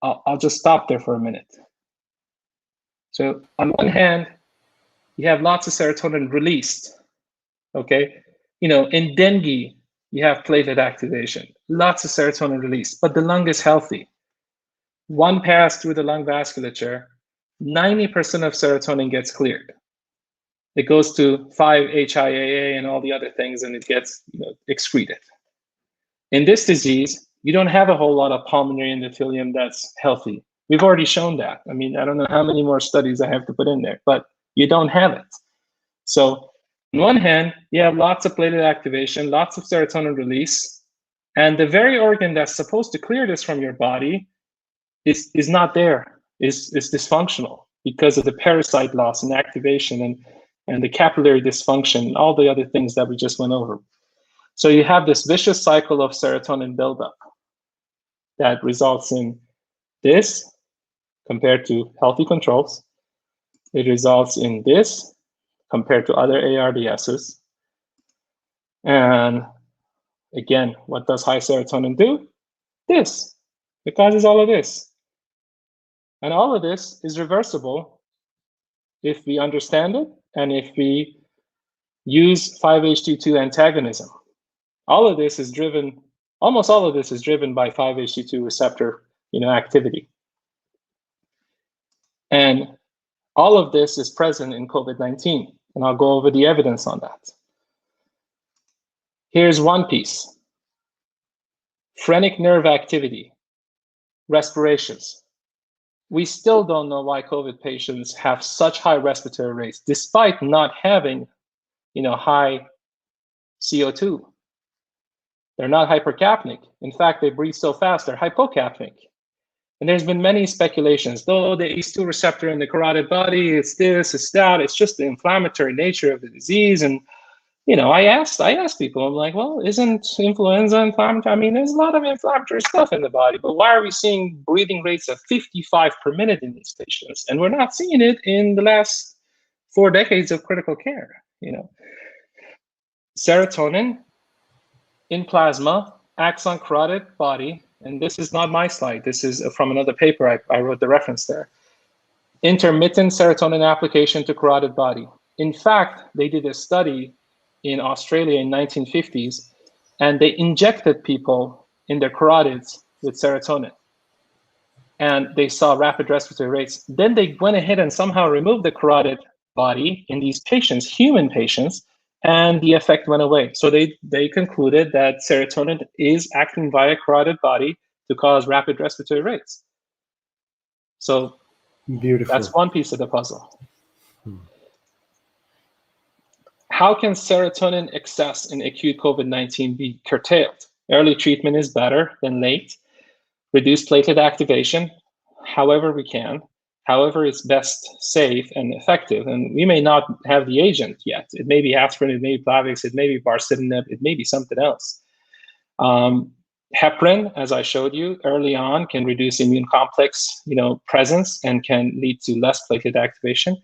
I'll just stop there for a minute. So on one hand, you have lots of serotonin released, okay? You know, in dengue, you have platelet activation, lots of serotonin released, but the lung is healthy. One pass through the lung vasculature, 90% of serotonin gets cleared. It goes to 5-HIAA and all the other things, and it gets, you know, excreted. In this disease, you don't have a whole lot of pulmonary endothelium that's healthy. We've already shown that. I mean, I don't know how many more studies I have to put in there, but you don't have it. So on one hand, you have lots of platelet activation, lots of serotonin release, and the very organ that's supposed to clear this from your body is not there, is dysfunctional because of the parasite loss and activation and the capillary dysfunction and all the other things that we just went over. So you have this vicious cycle of serotonin buildup that results in this compared to healthy controls. It results in this compared to other ARDSs. And again, what does high serotonin do? This. It causes all of this. And all of this is reversible if we understand it and if we use 5-HT2 antagonism. All of this is driven, almost all of this is driven by 5-HT2 receptor, you know, activity. And all of this is present in COVID-19, and I'll go over the evidence on that. Here's one piece. Phrenic nerve activity, respirations. We still don't know why COVID patients have such high respiratory rates, despite not having, you know, high CO2. They're not hypercapnic. In fact, they breathe so fast, they're hypocapnic. And there's been many speculations, though the ACE2 receptor in the carotid body, it's this, it's that, it's just the inflammatory nature of the disease. And, you know, I asked people, I'm like, well, isn't influenza inflammatory? I mean, there's a lot of inflammatory stuff in the body, but why are we seeing breathing rates of 55 per minute in these patients? And we're not seeing it in the last 4 decades of critical care, you know. Serotonin in plasma acts on carotid body, and this is not my slide. This is from another paper. I wrote the reference there. Intermittent serotonin application to carotid body. In fact, they did a study in Australia in 1950s, and they injected people in their carotids with serotonin. And they saw rapid respiratory rates. Then they went ahead and somehow removed the carotid body in these patients, human patients, and the effect went away. So they concluded that serotonin is acting via carotid body to cause rapid respiratory rates. So beautiful. That's one piece of the puzzle. How can serotonin excess in acute COVID-19 be curtailed? Early treatment is better than late. Reduce platelet activation, however we can. However, it's best safe and effective. And we may not have the agent yet. It may be aspirin, it may be Plavix, it may be baricitinib, it may be something else. Heparin, as I showed you early on, can reduce immune complex, you know, presence and can lead to less platelet activation.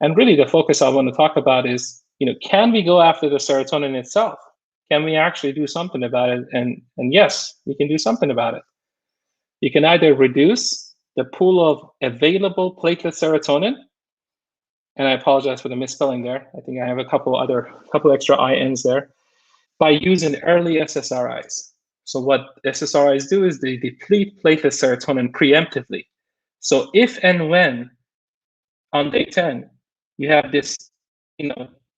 And really the focus I want to talk about is, you know, can we go after the serotonin itself? Can we actually do something about it? And yes, we can do something about it. You can either reduce the pool of available platelet serotonin, and I apologize for the misspelling there. I think I have a couple extra INs there, by using early SSRIs. So what SSRIs do is they deplete platelet serotonin preemptively. So if and when on day 10 you have this,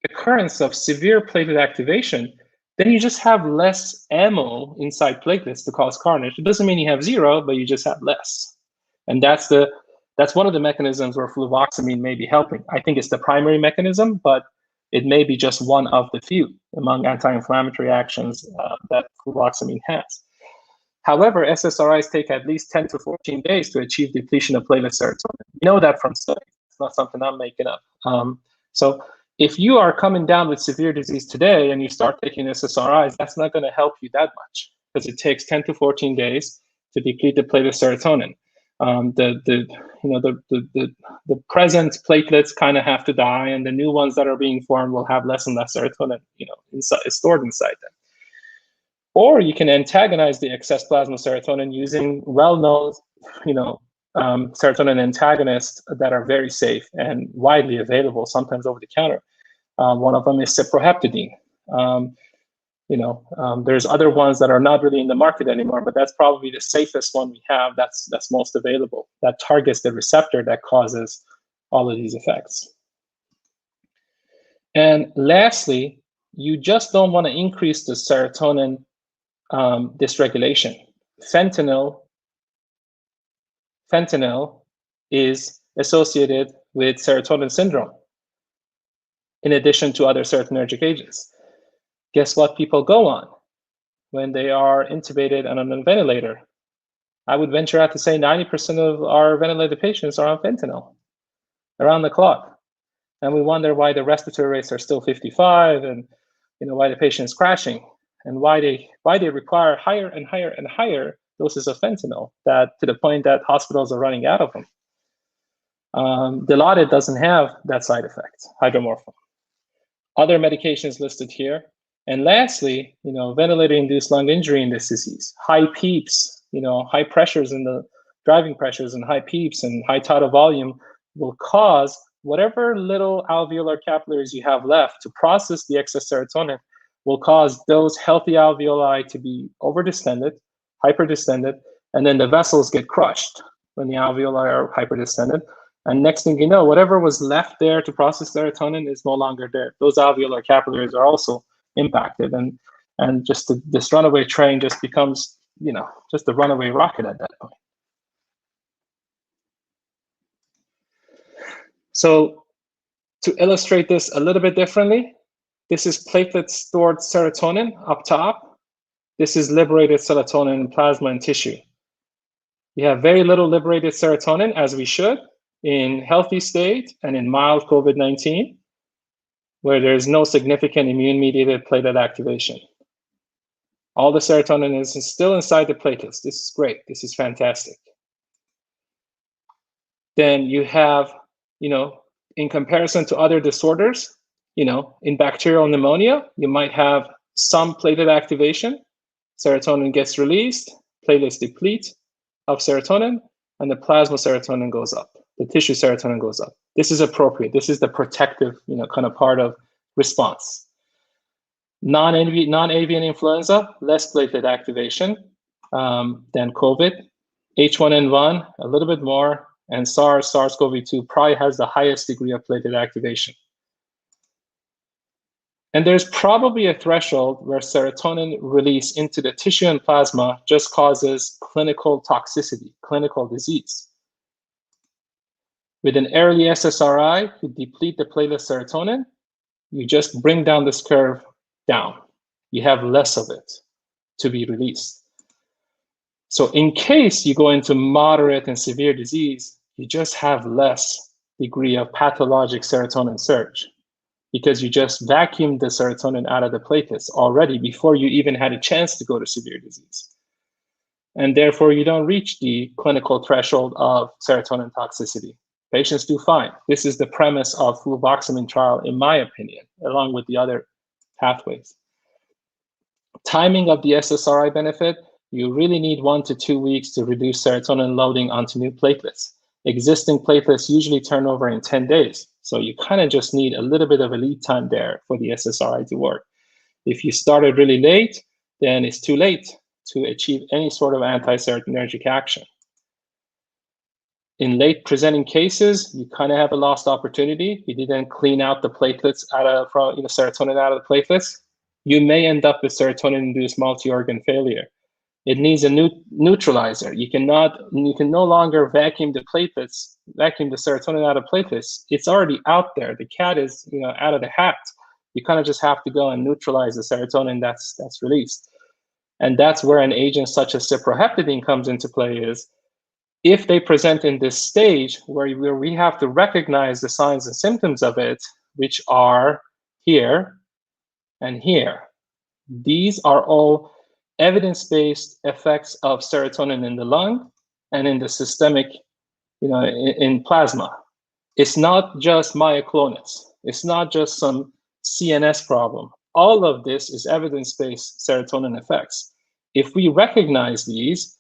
occurrence of severe platelet activation, then you just have less ammo inside platelets to cause carnage. It doesn't mean you have zero, but you just have less. And that's one of the mechanisms where fluvoxamine may be helping. I think it's the primary mechanism, but it may be just one of the few among anti-inflammatory actions that fluvoxamine has. However, SSRIs take at least 10 to 14 days to achieve depletion of platelet serotonin. We know that from studies. It's not something I'm making up. So if you are coming down with severe disease today and you start taking SSRIs, that's not going to help you that much because it takes 10 to 14 days to deplete the platelet serotonin. The present platelets kind of have to die, and the new ones that are being formed will have less and less serotonin, stored inside them. Or you can antagonize the excess plasma serotonin using well-known, serotonin antagonists that are very safe and widely available, sometimes over the counter. One of them is Ciproheptadine. There's other ones that are not really in the market anymore, but that's probably the safest one we have. That's most available. That targets the receptor that causes all of these effects. And lastly, you just don't want to increase the serotonin dysregulation. Fentanyl is associated with serotonin syndrome, in addition to other serotonergic agents. Guess what people go on when they are intubated and on a ventilator? I would venture out to say 90% of our ventilated patients are on fentanyl around the clock. And we wonder why the respiratory rates are still 55 and why the patient is crashing and why they require higher and higher and higher doses of fentanyl, that to the point that hospitals are running out of them. Dilaudid doesn't have that side effect, hydromorphone. Other medications listed here. And lastly, ventilator-induced lung injury in this disease, high PEEPs, high pressures in the driving pressures and high PEEPs and high tidal volume will cause whatever little alveolar capillaries you have left to process the excess serotonin, will cause those healthy alveoli to be overdistended, hyperdistended, and then the vessels get crushed when the alveoli are hyperdistended. And next thing you know, whatever was left there to process serotonin is no longer there. Those alveolar capillaries are also impacted, and just this runaway train just becomes, just a runaway rocket at that point. So to illustrate this a little bit differently, this is platelet stored serotonin up top. This is liberated serotonin in plasma and tissue. You have very little liberated serotonin, as we should, in healthy state and in mild COVID-19, where there's no significant immune-mediated platelet activation. All the serotonin is still inside the platelets. This is great. This is fantastic. Then you have, in comparison to other disorders, in bacterial pneumonia, you might have some platelet activation. Serotonin gets released, platelets deplete of serotonin, and the plasma serotonin goes up. The tissue serotonin goes up. This is appropriate. This is the protective, kind of part of response. Non-avian influenza, less platelet activation than COVID. H1N1, a little bit more, and SARS-CoV-2 probably has the highest degree of platelet activation. And there's probably a threshold where serotonin release into the tissue and plasma just causes clinical toxicity, clinical disease. With an early SSRI, you deplete the platelet serotonin, you just bring down this curve down. You have less of it to be released. So in case you go into moderate and severe disease, you just have less degree of pathologic serotonin surge because you just vacuumed the serotonin out of the platelets already before you even had a chance to go to severe disease. And therefore, you don't reach the clinical threshold of serotonin toxicity. Patients do fine. This is the premise of fluvoxamine trial, in my opinion, along with the other pathways. Timing of the SSRI benefit, you really need 1 to 2 weeks to reduce serotonin loading onto new platelets. Existing platelets usually turn over in 10 days. So you kind of just need a little bit of a lead time there for the SSRI to work. If you started really late, then it's too late to achieve any sort of anti-serotonergic action. In late presenting cases, you kind of have a lost opportunity. You didn't clean out the platelets serotonin out of the platelets. You may end up with serotonin-induced multi-organ failure. It needs a neutralizer. You can no longer vacuum the serotonin out of platelets. It's already out there. The cat is out of the hat. You kind of just have to go and neutralize the serotonin that's released. And that's where an agent such as Ciproheptadine comes into play. Is if they present in this stage where we have to recognize the signs and symptoms of it, which are here and here. These are all evidence-based effects of serotonin in the lung and in the systemic, in plasma. It's not just myoclonus. It's not just some CNS problem. All of this is evidence-based serotonin effects. If we recognize these,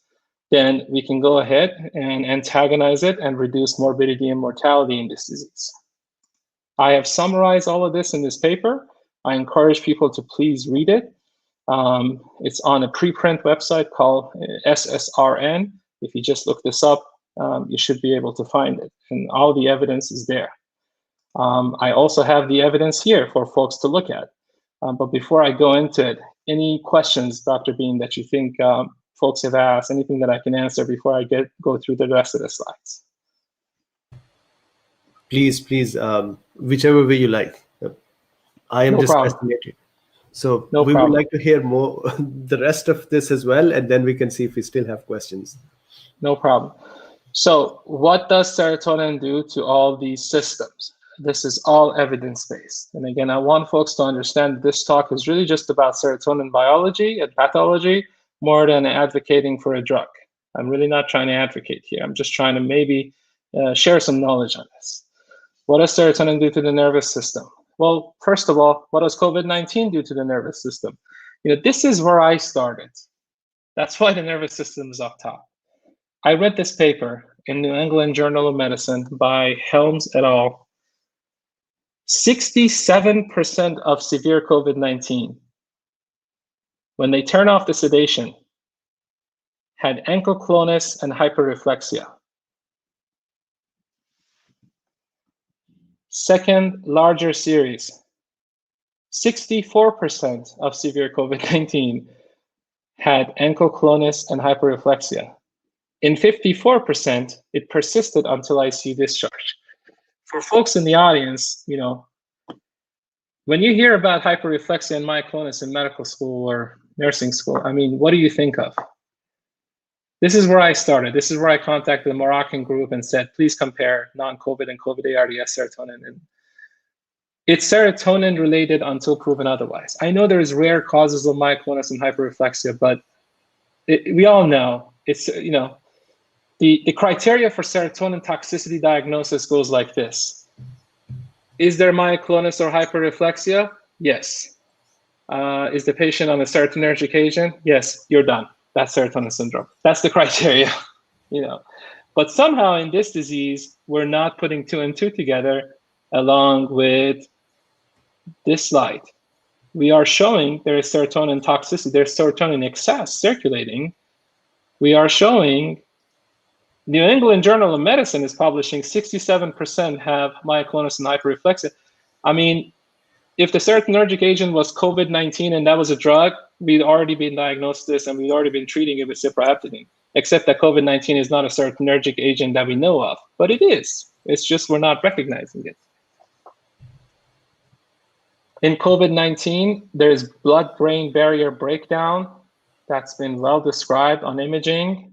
then we can go ahead and antagonize it and reduce morbidity and mortality in this disease. I have summarized all of this in this paper. I encourage people to please read it. It's on a preprint website called SSRN. If you just look this up, you should be able to find it. And all the evidence is there. I also have the evidence here for folks to look at. But before I go into it, any questions, Dr. Bean, that you think folks have asked, anything that I can answer before I go through the rest of the slides? Please, whichever way you like. I am just fascinated. So we would like to hear more, the rest of this as well, and then we can see if we still have questions. No problem. So what does serotonin do to all these systems? This is all evidence-based. And again, I want folks to understand this talk is really just about serotonin biology and pathology more than advocating for a drug. I'm really not trying to advocate here. I'm just trying to maybe share some knowledge on this. What does serotonin do to the nervous system? Well, first of all, what does COVID-19 do to the nervous system? This is where I started. That's why the nervous system is up top. I read this paper in New England Journal of Medicine by Helms et al. 67% of severe COVID-19, when they turn off the sedation, had ankle clonus and hyperreflexia. Second larger series, 64% of severe COVID-19 had ankle clonus and hyperreflexia. In 54%, it persisted until ICU discharge. For folks in the audience, when you hear about hyperreflexia and myoclonus in medical school or nursing school, what do you think of? This is where I started. This is where I contacted the Moroccan group and said, please compare non-COVID and COVID ARDS serotonin. And it's serotonin related until proven otherwise. I know there's rare causes of myoclonus and hyperreflexia, but we all know it's, the criteria for serotonin toxicity diagnosis goes like this. Is there myoclonus or hyperreflexia? Yes. Is the patient on a serotonergic agent? Yes, you're done. That's serotonin syndrome. That's the criteria, But somehow in this disease, we're not putting 2 and 2 together along with this slide. We are showing there is serotonin toxicity, there's serotonin excess circulating. We are showing New England Journal of Medicine is publishing 67% have myoclonus and hyperreflexia. If the serotonergic agent was COVID-19 and that was a drug, we'd already been diagnosed this and we'd already been treating it with Ciproheptadine, except that COVID-19 is not a serotonergic agent that we know of, but it is. It's just we're not recognizing it. In COVID-19, there's blood-brain barrier breakdown that's been well described on imaging.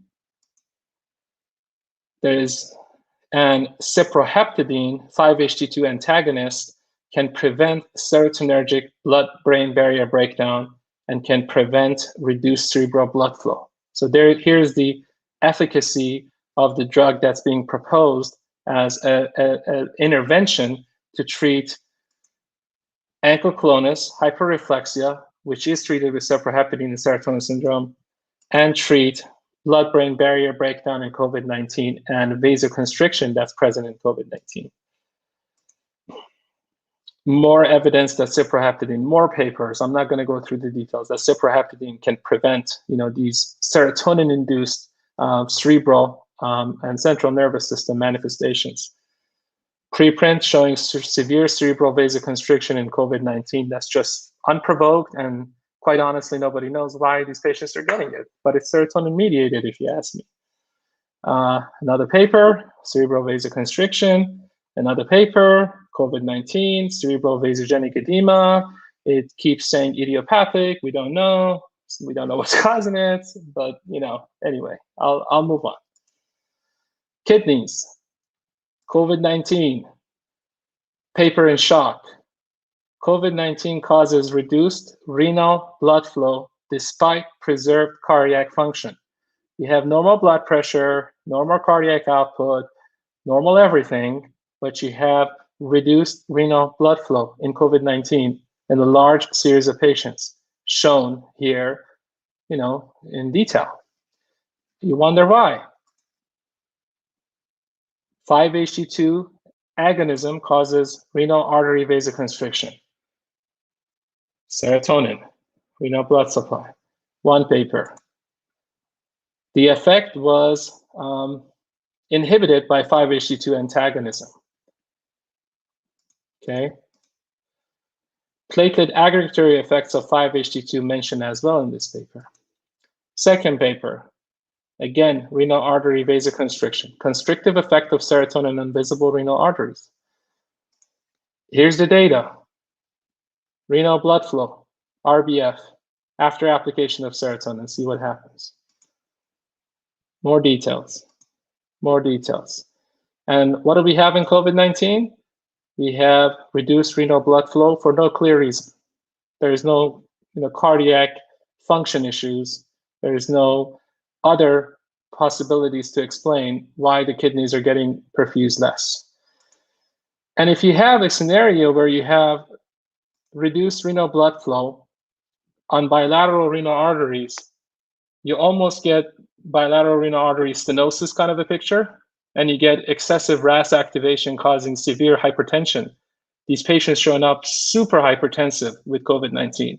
There's an Ciproheptadine 5-HT2 antagonist can prevent serotonergic blood-brain barrier breakdown and can prevent reduced cerebral blood flow. So here's the efficacy of the drug that's being proposed as an intervention to treat ankle clonus, hyperreflexia, which is treated with Ciproheptadine and serotonin syndrome, and treat blood-brain barrier breakdown in COVID-19 and vasoconstriction that's present in COVID-19. More evidence that Ciproheptadine, more papers. I'm not going to go through the details. That Ciproheptadine can prevent, these serotonin-induced cerebral and central nervous system manifestations. Preprint showing severe cerebral vasoconstriction in COVID-19 that's just unprovoked, and quite honestly, nobody knows why these patients are getting it, but it's serotonin mediated, if you ask me. Another paper, cerebral vasoconstriction. Another paper, COVID-19, cerebral vasogenic edema. It keeps saying idiopathic. We don't know. We don't know what's causing it, but anyway, I'll move on. Kidneys, COVID-19, paper in shock. COVID-19 causes reduced renal blood flow despite preserved cardiac function. You have normal blood pressure, normal cardiac output, normal everything, but you have reduced renal blood flow in COVID-19 in a large series of patients, shown here, in detail. You wonder why. 5-HT2 agonism causes renal artery vasoconstriction. Serotonin, renal blood supply. One paper. The effect was inhibited by 5-HT2 antagonism. Okay. Platelet aggregatory effects of 5-HT2 mentioned as well in this paper. Second paper, again, renal artery vasoconstriction, constrictive effect of serotonin on visible renal arteries. Here's the data. Renal blood flow, RBF, after application of serotonin, see what happens. More details, more details. And what do we have in COVID-19? We have reduced renal blood flow for no clear reason. There is no cardiac function issues. There is no other possibilities to explain why the kidneys are getting perfused less. And if you have a scenario where you have reduced renal blood flow on bilateral renal arteries, you almost get bilateral renal artery stenosis kind of a picture, and you get excessive RAS activation causing severe hypertension. These patients showing up super hypertensive with COVID-19.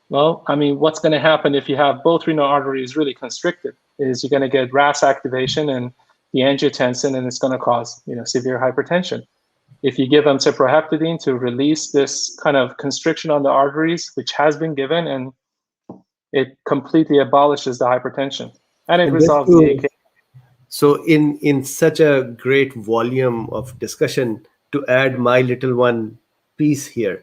Well, I mean, what's going to happen if you have both renal arteries really constricted is you're going to get RAS activation and the angiotensin, and it's going to cause severe hypertension. If you give them Ciproheptadine to release this kind of constriction on the arteries, which has been given, and it completely abolishes the hypertension, and it resolves the AK. So in such a great volume of discussion, to add my little one piece here,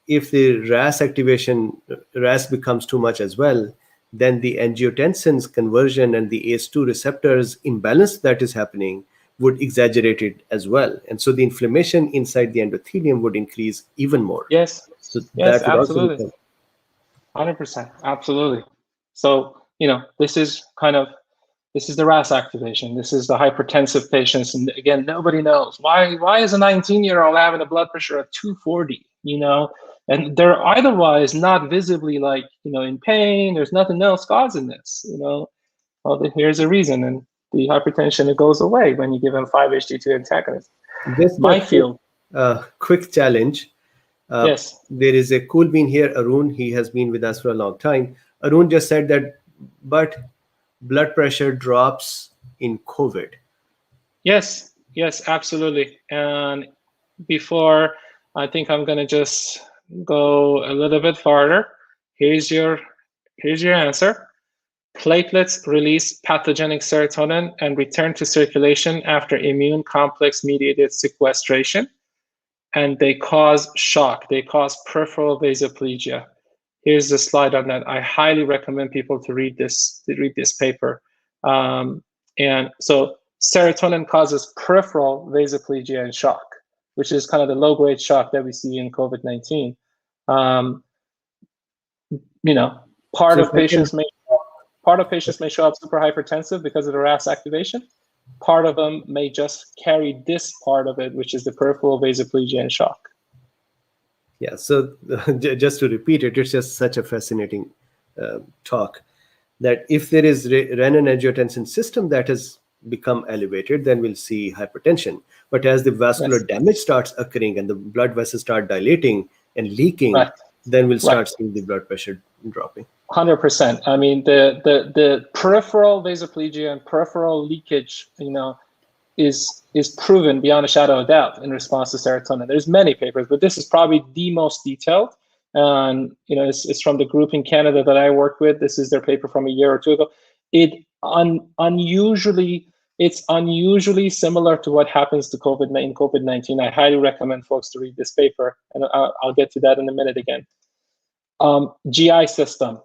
if the RAS becomes too much as well, then the angiotensin's conversion and the ACE2 receptors imbalance that is happening would exaggerate it as well. And so the inflammation inside the endothelium would increase even more. Yes, so yes, that would absolutely. 100%, absolutely. So, this is the RAS activation. This is the hypertensive patients. And again, nobody knows why is a 19-year-old having a blood pressure of 240, and they're otherwise not visibly in pain. There's nothing else causing this, Well, here's a reason. And the hypertension, it goes away when you give them 5-HT2 antagonists. Just my field. Quick challenge. Yes. There is a cool bean here, Arun. He has been with us for a long time. Arun just said that, but blood pressure drops in COVID. Yes, absolutely. And before, I think I'm going to just go a little bit farther. Here's your answer. Platelets release pathogenic serotonin and return to circulation after immune complex mediated sequestration. And they cause shock. They cause peripheral vasoplegia. Here's the slide on that. I highly recommend people to read this paper. And so serotonin causes peripheral vasoplegia and shock, which is kind of the low-grade shock that we see in COVID-19. Part of patients may show up super hypertensive because of the RAS activation. Part of them may just carry this part of it, which is the peripheral vasoplegia and shock. Yeah. So just to repeat it, it's just such a fascinating talk that if there is renin-angiotensin system that has become elevated, then we'll see hypertension. But as the vascular Yes, damage starts occurring and the blood vessels start dilating and leaking, right, then we'll right. start seeing the blood pressure dropping. 100%. I mean, the peripheral vasoplegia and peripheral leakage, is proven beyond a shadow of doubt in response to serotonin. There's many papers, but this is probably the most detailed. And it's from the group in Canada that I work with. This is their paper from a year or two ago. It's unusually similar to what happens to COVID-19. I highly recommend folks to read this paper, and I'll get to that in a minute again. GI system.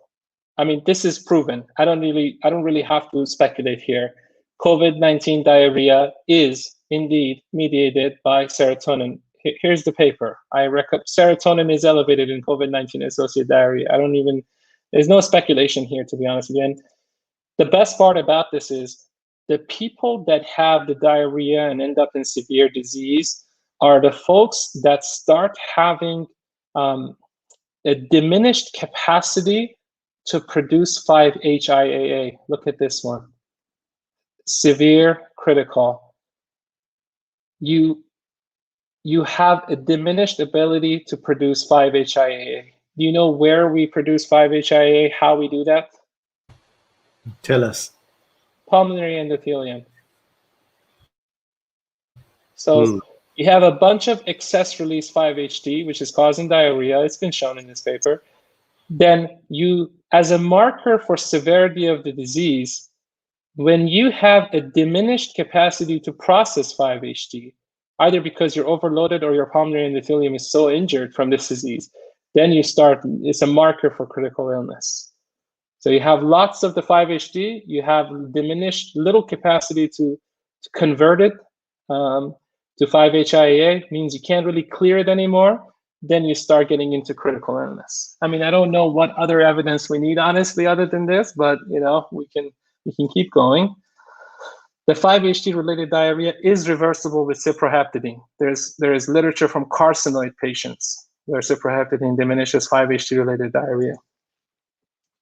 I mean, this is proven. I don't really have to speculate here. COVID-19 diarrhea is indeed mediated by serotonin. Here's the paper. Serotonin is elevated in COVID-19 associated diarrhea. There's no speculation here, to be honest. Again, the best part about this is the people that have the diarrhea and end up in severe disease are the folks that start having a diminished capacity to produce 5-HIAA. Look at this one. Severe critical. You have a diminished ability to produce 5-HIAA. Do you know where we produce 5-HIAA, how we do that? Tell us. Pulmonary endothelium. So you have a bunch of excess release 5-HT, which is causing diarrhea. It's been shown in this paper. Then you, as a marker for severity of the disease, when you have a diminished capacity to process 5-HT, either because you're overloaded or your pulmonary endothelium is so injured from this disease, then it's a marker for critical illness. So you have lots of the 5-HT, you have diminished little capacity to convert it to 5-HIAA, means you can't really clear it anymore. Then you start getting into critical illness. I mean, I don't know what other evidence we need, honestly, other than this, but we can keep going. The 5-HT related diarrhea is reversible with ciproheptadine. There is literature from carcinoid patients where ciproheptadine diminishes 5-HT related diarrhea.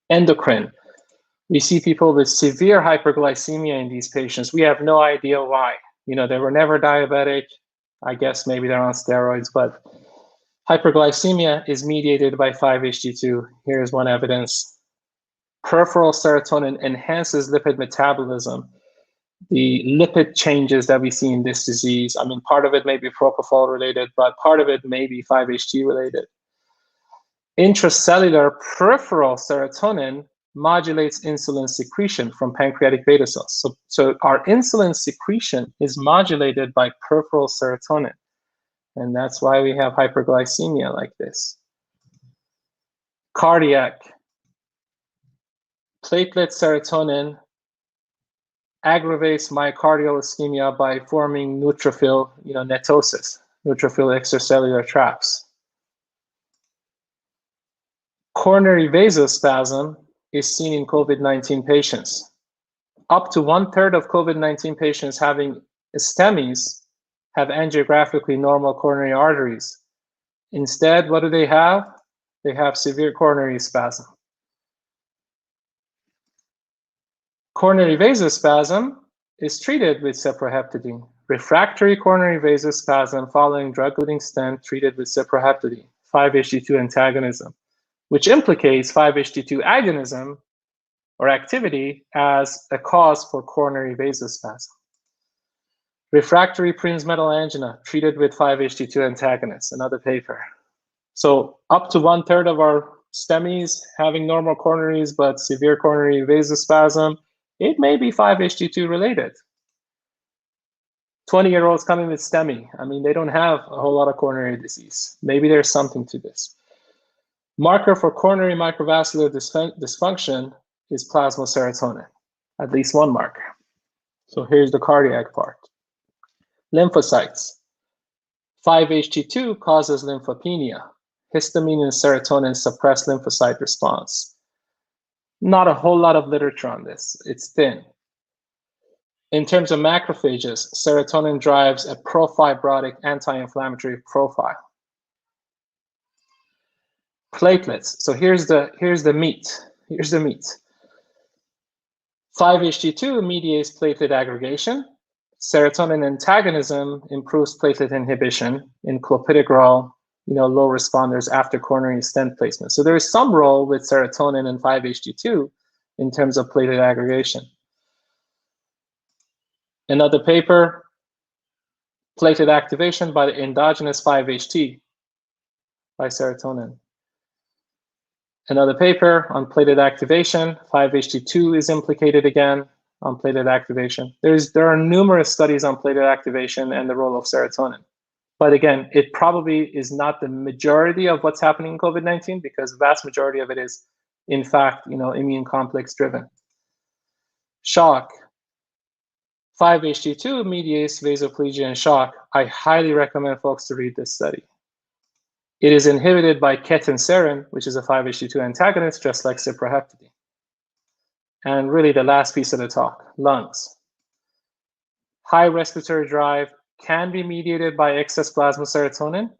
Endocrine. We see people with severe hyperglycemia in these patients. We have no idea why. They were never diabetic. I guess maybe they're on steroids, but hyperglycemia is mediated by 5-HT2. Here's one evidence. Peripheral serotonin enhances lipid metabolism. The lipid changes that we see in this disease, I mean, part of it may be propofol related, but part of it may be 5-HT related. Intracellular peripheral serotonin modulates insulin secretion from pancreatic beta cells. So our insulin secretion is modulated by peripheral serotonin. And that's why we have hyperglycemia like this. Cardiac. Platelet serotonin aggravates myocardial ischemia by forming neutrophil, netosis, neutrophil extracellular traps. Coronary vasospasm is seen in COVID-19 patients. Up to 1/3 of COVID-19 patients having STEMIs have angiographically normal coronary arteries. Instead, what do they have? They have severe coronary spasm. Coronary vasospasm is treated with ciproheptadine. Refractory coronary vasospasm following drug-eluting stent treated with ciproheptadine, 5-HT2 antagonism, which implicates 5-HT2 agonism or activity as a cause for coronary vasospasm. Refractory Prinz metal angina treated with 5-HT2 antagonists, another paper. So up to 1/3 of our STEMIs having normal coronaries but severe coronary vasospasm, it may be 5-HT2 related. 20-year-olds coming with STEMI, I mean, they don't have a whole lot of coronary disease. Maybe there's something to this. Marker for coronary microvascular dysfunction is plasma serotonin, at least one marker. So here's the cardiac part. Lymphocytes. 5-HT2 causes lymphopenia. Histamine and serotonin suppress lymphocyte response. Not a whole lot of literature on this. It's thin. In terms of macrophages, serotonin drives a pro-fibrotic anti-inflammatory profile. Platelets. So here's the meat. Here's the meat. 5-HT2 mediates platelet aggregation. Serotonin antagonism improves platelet inhibition in clopidogrel, low responders after coronary stent placement. So there is some role with serotonin and 5-HT2 in terms of platelet aggregation. Another paper, platelet activation by the endogenous 5-HT by serotonin. Another paper on platelet activation, 5-HT2 is implicated again on platelet activation. There are numerous studies on platelet activation and the role of serotonin. But again, it probably is not the majority of what's happening in COVID-19 because the vast majority of it is, in fact, immune complex driven. Shock. 5-HT2 mediates vasoplegia and shock. I highly recommend folks to read this study. It is inhibited by ketenserin, which is a 5-HT2 antagonist, just like ciproheptadine. And really the last piece of the talk, lungs. High respiratory drive can be mediated by excess plasma serotonin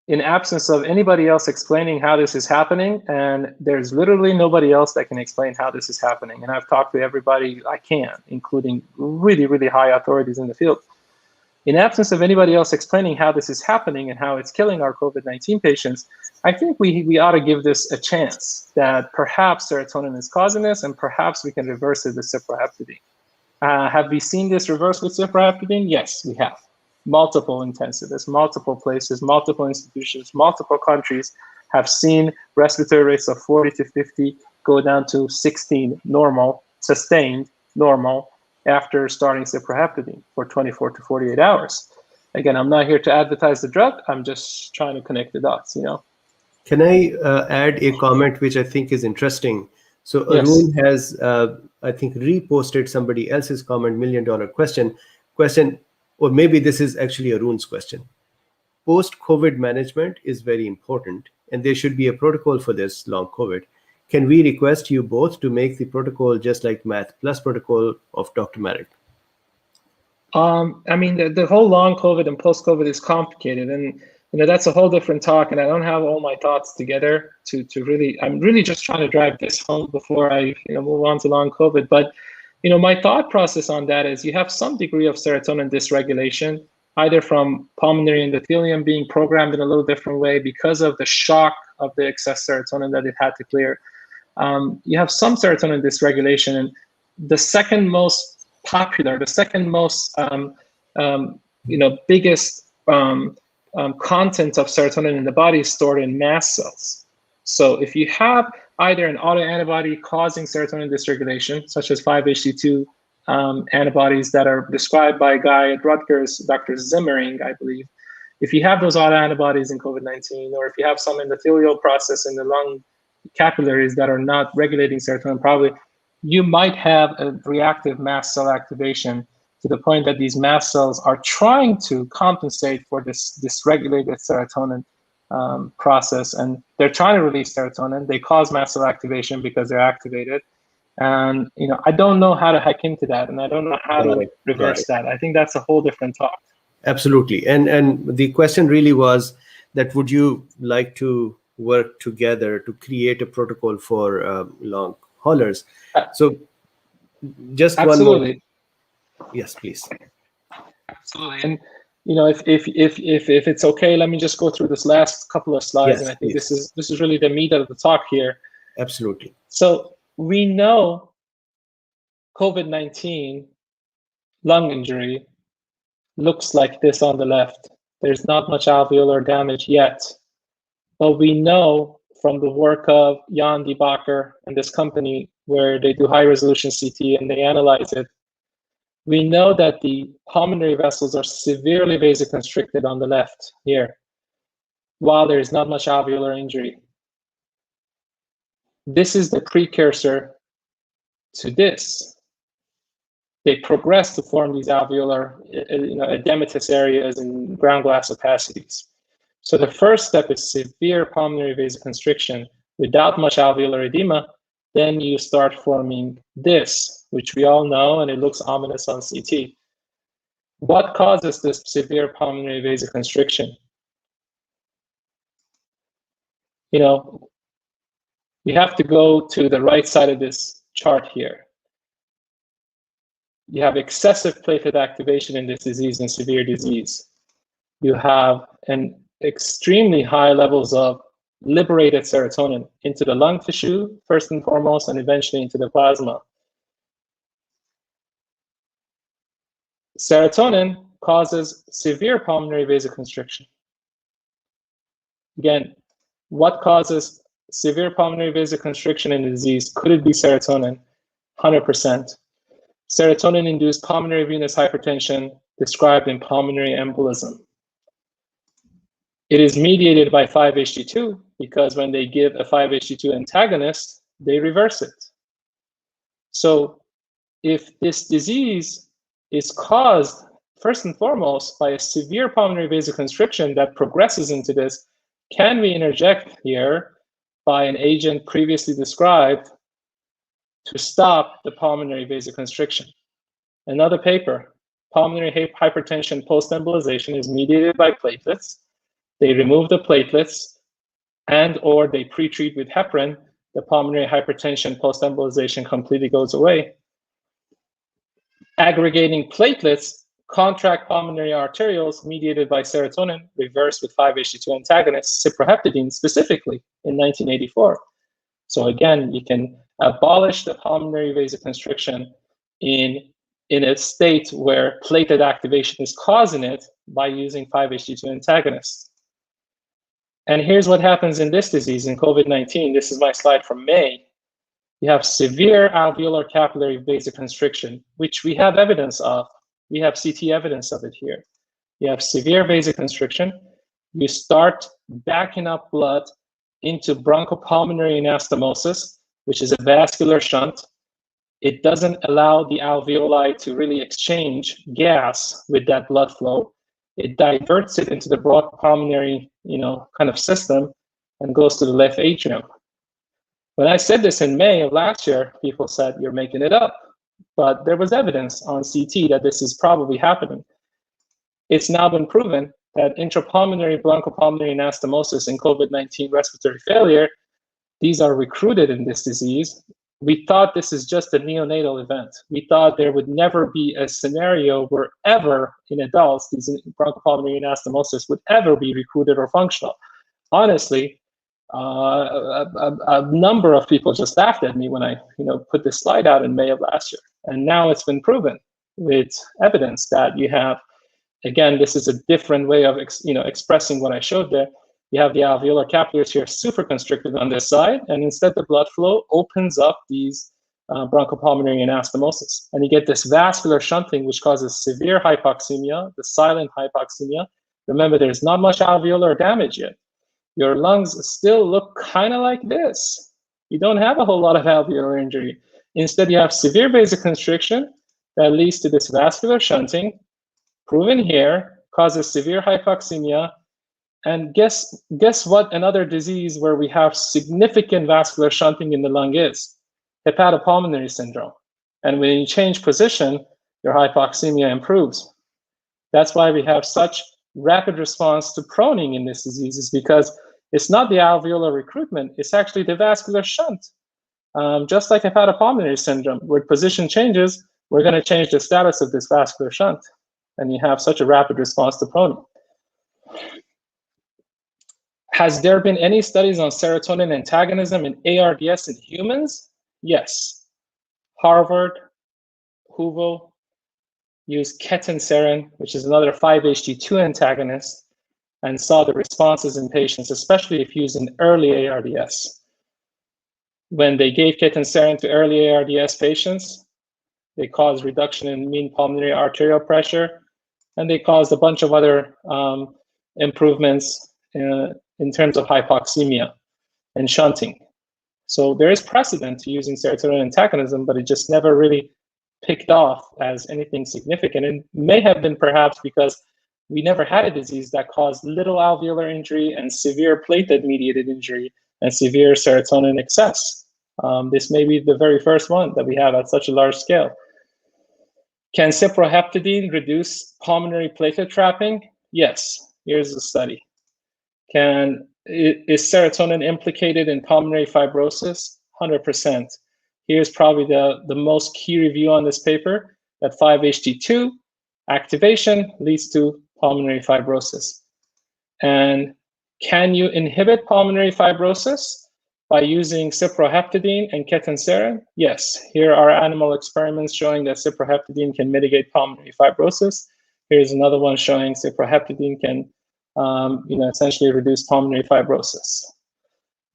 in absence of anybody else explaining how this is happening. And there's literally nobody else that can explain how this is happening. And I've talked to everybody I can, including really, really high authorities in the field. In absence of anybody else explaining how this is happening and how it's killing our COVID-19 patients, I think we ought to give this a chance that perhaps serotonin is causing this and perhaps we can reverse it with ciproheptadine. Have we seen this reversed with ciproheptadine? Yes, we have. Multiple intensivists, multiple places, multiple institutions, multiple countries have seen respiratory rates of 40 to 50 go down to 16 normal, sustained normal, after starting ciproheptadine for 24 to 48 hours. Again, I'm not here to advertise the drug. I'm just trying to connect the dots, Can I add a comment which I think is interesting? So Yes. Arun has, I think, reposted somebody else's comment, $1 million question, or maybe this is actually Arun's question. Post-COVID management is very important, and there should be a protocol for this long COVID. Can we request you both to make the protocol just like Math Plus protocol of Dr. Marek? I mean, the whole long COVID and post-COVID is complicated, and that's a whole different talk. And I don't have all my thoughts together to really. I'm really just trying to drive this home before I move on to long COVID. But my thought process on that is you have some degree of serotonin dysregulation, either from pulmonary endothelium being programmed in a little different way because of the shock of the excess serotonin that it had to clear. You have some serotonin dysregulation, and the second most popular, the second most biggest content of serotonin in the body is stored in mast cells. So if you have either an autoantibody causing serotonin dysregulation, such as 5-HT2 antibodies that are described by a guy at Rutgers, Dr. Zimmering, I believe, if you have those autoantibodies in COVID-19, or if you have some endothelial process in the lung capillaries that are not regulating serotonin properly, you might have a reactive mast cell activation to the point that these mast cells are trying to compensate for this dysregulated serotonin process, and they're trying to release serotonin. They cause mast cell activation because they're activated. And I don't know how to hack into that, and I don't know how to reverse that. I think that's a whole different talk. Absolutely. And the question really was that would you like to work together to create a protocol for long haulers? So just Absolutely. one more. Yes, please. Absolutely. And if it's okay, let me just go through this last couple of slides. Yes, and I think please. this is really the meat of the talk here. Absolutely. So we know COVID-19 lung injury looks like this on the left. There's not much alveolar damage yet, but we know from the work of Jan de Backer and this company where they do high resolution CT and they analyze it, we know that the pulmonary vessels are severely vasoconstricted on the left here, while there is not much alveolar injury. This is the precursor to this. They progress to form these alveolar edematous areas and ground glass opacities. So the first step is severe pulmonary vasoconstriction without much alveolar edema. Then you start forming this, which we all know, and it looks ominous on CT. What causes this severe pulmonary vasoconstriction? you have to go to the right side of this chart here. You have excessive platelet activation in this disease and severe disease. You have an extremely high levels of liberated serotonin into the lung tissue, first and foremost, and eventually into the plasma. Serotonin causes severe pulmonary vasoconstriction. Again, what causes severe pulmonary vasoconstriction in the disease? Could it be serotonin? 100%. Serotonin-induced pulmonary venous hypertension described in pulmonary embolism. It is mediated by 5-HT2 because when they give a 5-HT2 antagonist, they reverse it. So if this disease is caused, first and foremost, by a severe pulmonary vasoconstriction that progresses into this, can we interject here by an agent previously described to stop the pulmonary vasoconstriction? Another paper, pulmonary hypertension post-embolization is mediated by platelets. They remove the platelets and or they pre-treat with heparin, the pulmonary hypertension post-embolization completely goes away. Aggregating platelets contract pulmonary arterioles mediated by serotonin, reversed with 5-HT2 antagonists, Ciproheptadine specifically in 1984. So again, you can abolish the pulmonary vasoconstriction in a state where platelet activation is causing it by using 5-HT2 antagonists. And here's what happens in this disease, in COVID-19. This is my slide from May. You have severe alveolar capillary vasoconstriction, which we have evidence of. We have CT evidence of it here. You have severe vasoconstriction. You start backing up blood into bronchopulmonary anastomosis, which is a vascular shunt. It doesn't allow the alveoli to really exchange gas with that blood flow. It diverts it into the broad pulmonary, kind of system and goes to the left atrium. When I said this in May of last year, people said, you're making it up. But there was evidence on CT that this is probably happening. It's now been proven that intrapulmonary bronchopulmonary anastomosis and COVID-19 respiratory failure, these are recruited in this disease. We thought this is just a neonatal event. We thought there would never be a scenario where ever in adults, these bronchopulmonary anastomosis would ever be recruited or functional. Honestly, a number of people just laughed at me when I put this slide out in May of last year. And now it's been proven with evidence that you have, again, this is a different way of expressing what I showed there. You have the alveolar capillaries here super constricted on this side, and instead the blood flow opens up these bronchopulmonary anastomosis. And you get this vascular shunting, which causes severe hypoxemia, the silent hypoxemia. Remember, there's not much alveolar damage yet. Your lungs still look kind of like this. You don't have a whole lot of alveolar injury. Instead, you have severe vasoconstriction that leads to this vascular shunting, proven here, causes severe hypoxemia. And guess what another disease where we have significant vascular shunting in the lung is? Hepatopulmonary syndrome. And when you change position, your hypoxemia improves. That's why we have such rapid response to proning in this disease, is because it's not the alveolar recruitment, it's actually the vascular shunt. Just like hepatopulmonary syndrome, where position changes, we're going to change the status of this vascular shunt. And you have such a rapid response to proning. Has there been any studies on serotonin antagonism in ARDS in humans? Yes. Harvard, Hoover used ketanserin, which is another 5-HT2 antagonist, and saw the responses in patients, especially if used in early ARDS. When they gave ketanserin to early ARDS patients, they caused reduction in mean pulmonary arterial pressure, and they caused a bunch of other improvements in terms of hypoxemia and shunting. So there is precedent to using serotonin antagonism, but it just never really picked off as anything significant. And may have been perhaps because we never had a disease that caused little alveolar injury and severe platelet-mediated injury and severe serotonin excess. This may be the very first one that we have at such a large scale. Can ciproheptadine reduce pulmonary platelet trapping? Yes, here's the study. Can Is serotonin implicated in pulmonary fibrosis? 100%. Here's probably the most key review on this paper, that 5-HT2 activation leads to pulmonary fibrosis. And can you inhibit pulmonary fibrosis by using ciproheptadine and ketanserin? Yes. Here are animal experiments showing that ciproheptadine can mitigate pulmonary fibrosis. Here's another one showing ciproheptadine can essentially reduce pulmonary fibrosis.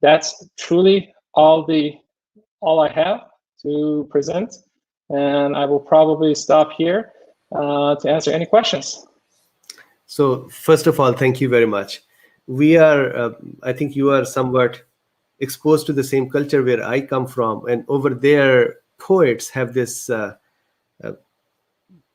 That's truly all I have to present, and I will probably stop here to answer any questions. So first of all, thank you very much. We are, I think you are somewhat exposed to the same culture where I come from, and over there, poets have this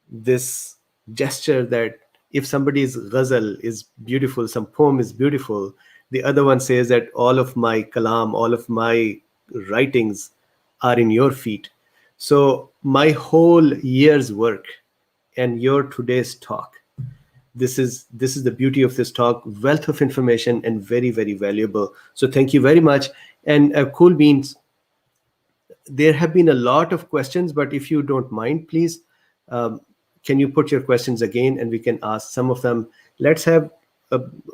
this gesture that if somebody's ghazal is beautiful, some poem is beautiful, the other one says that all of my kalam, all of my writings are in your feet. So my whole year's work and your today's talk, this is the beauty of this talk, wealth of information and very, very valuable. So thank you very much. And Cool Beans, there have been a lot of questions, but if you don't mind, please, can you put your questions again and we can ask some of them. Let's have,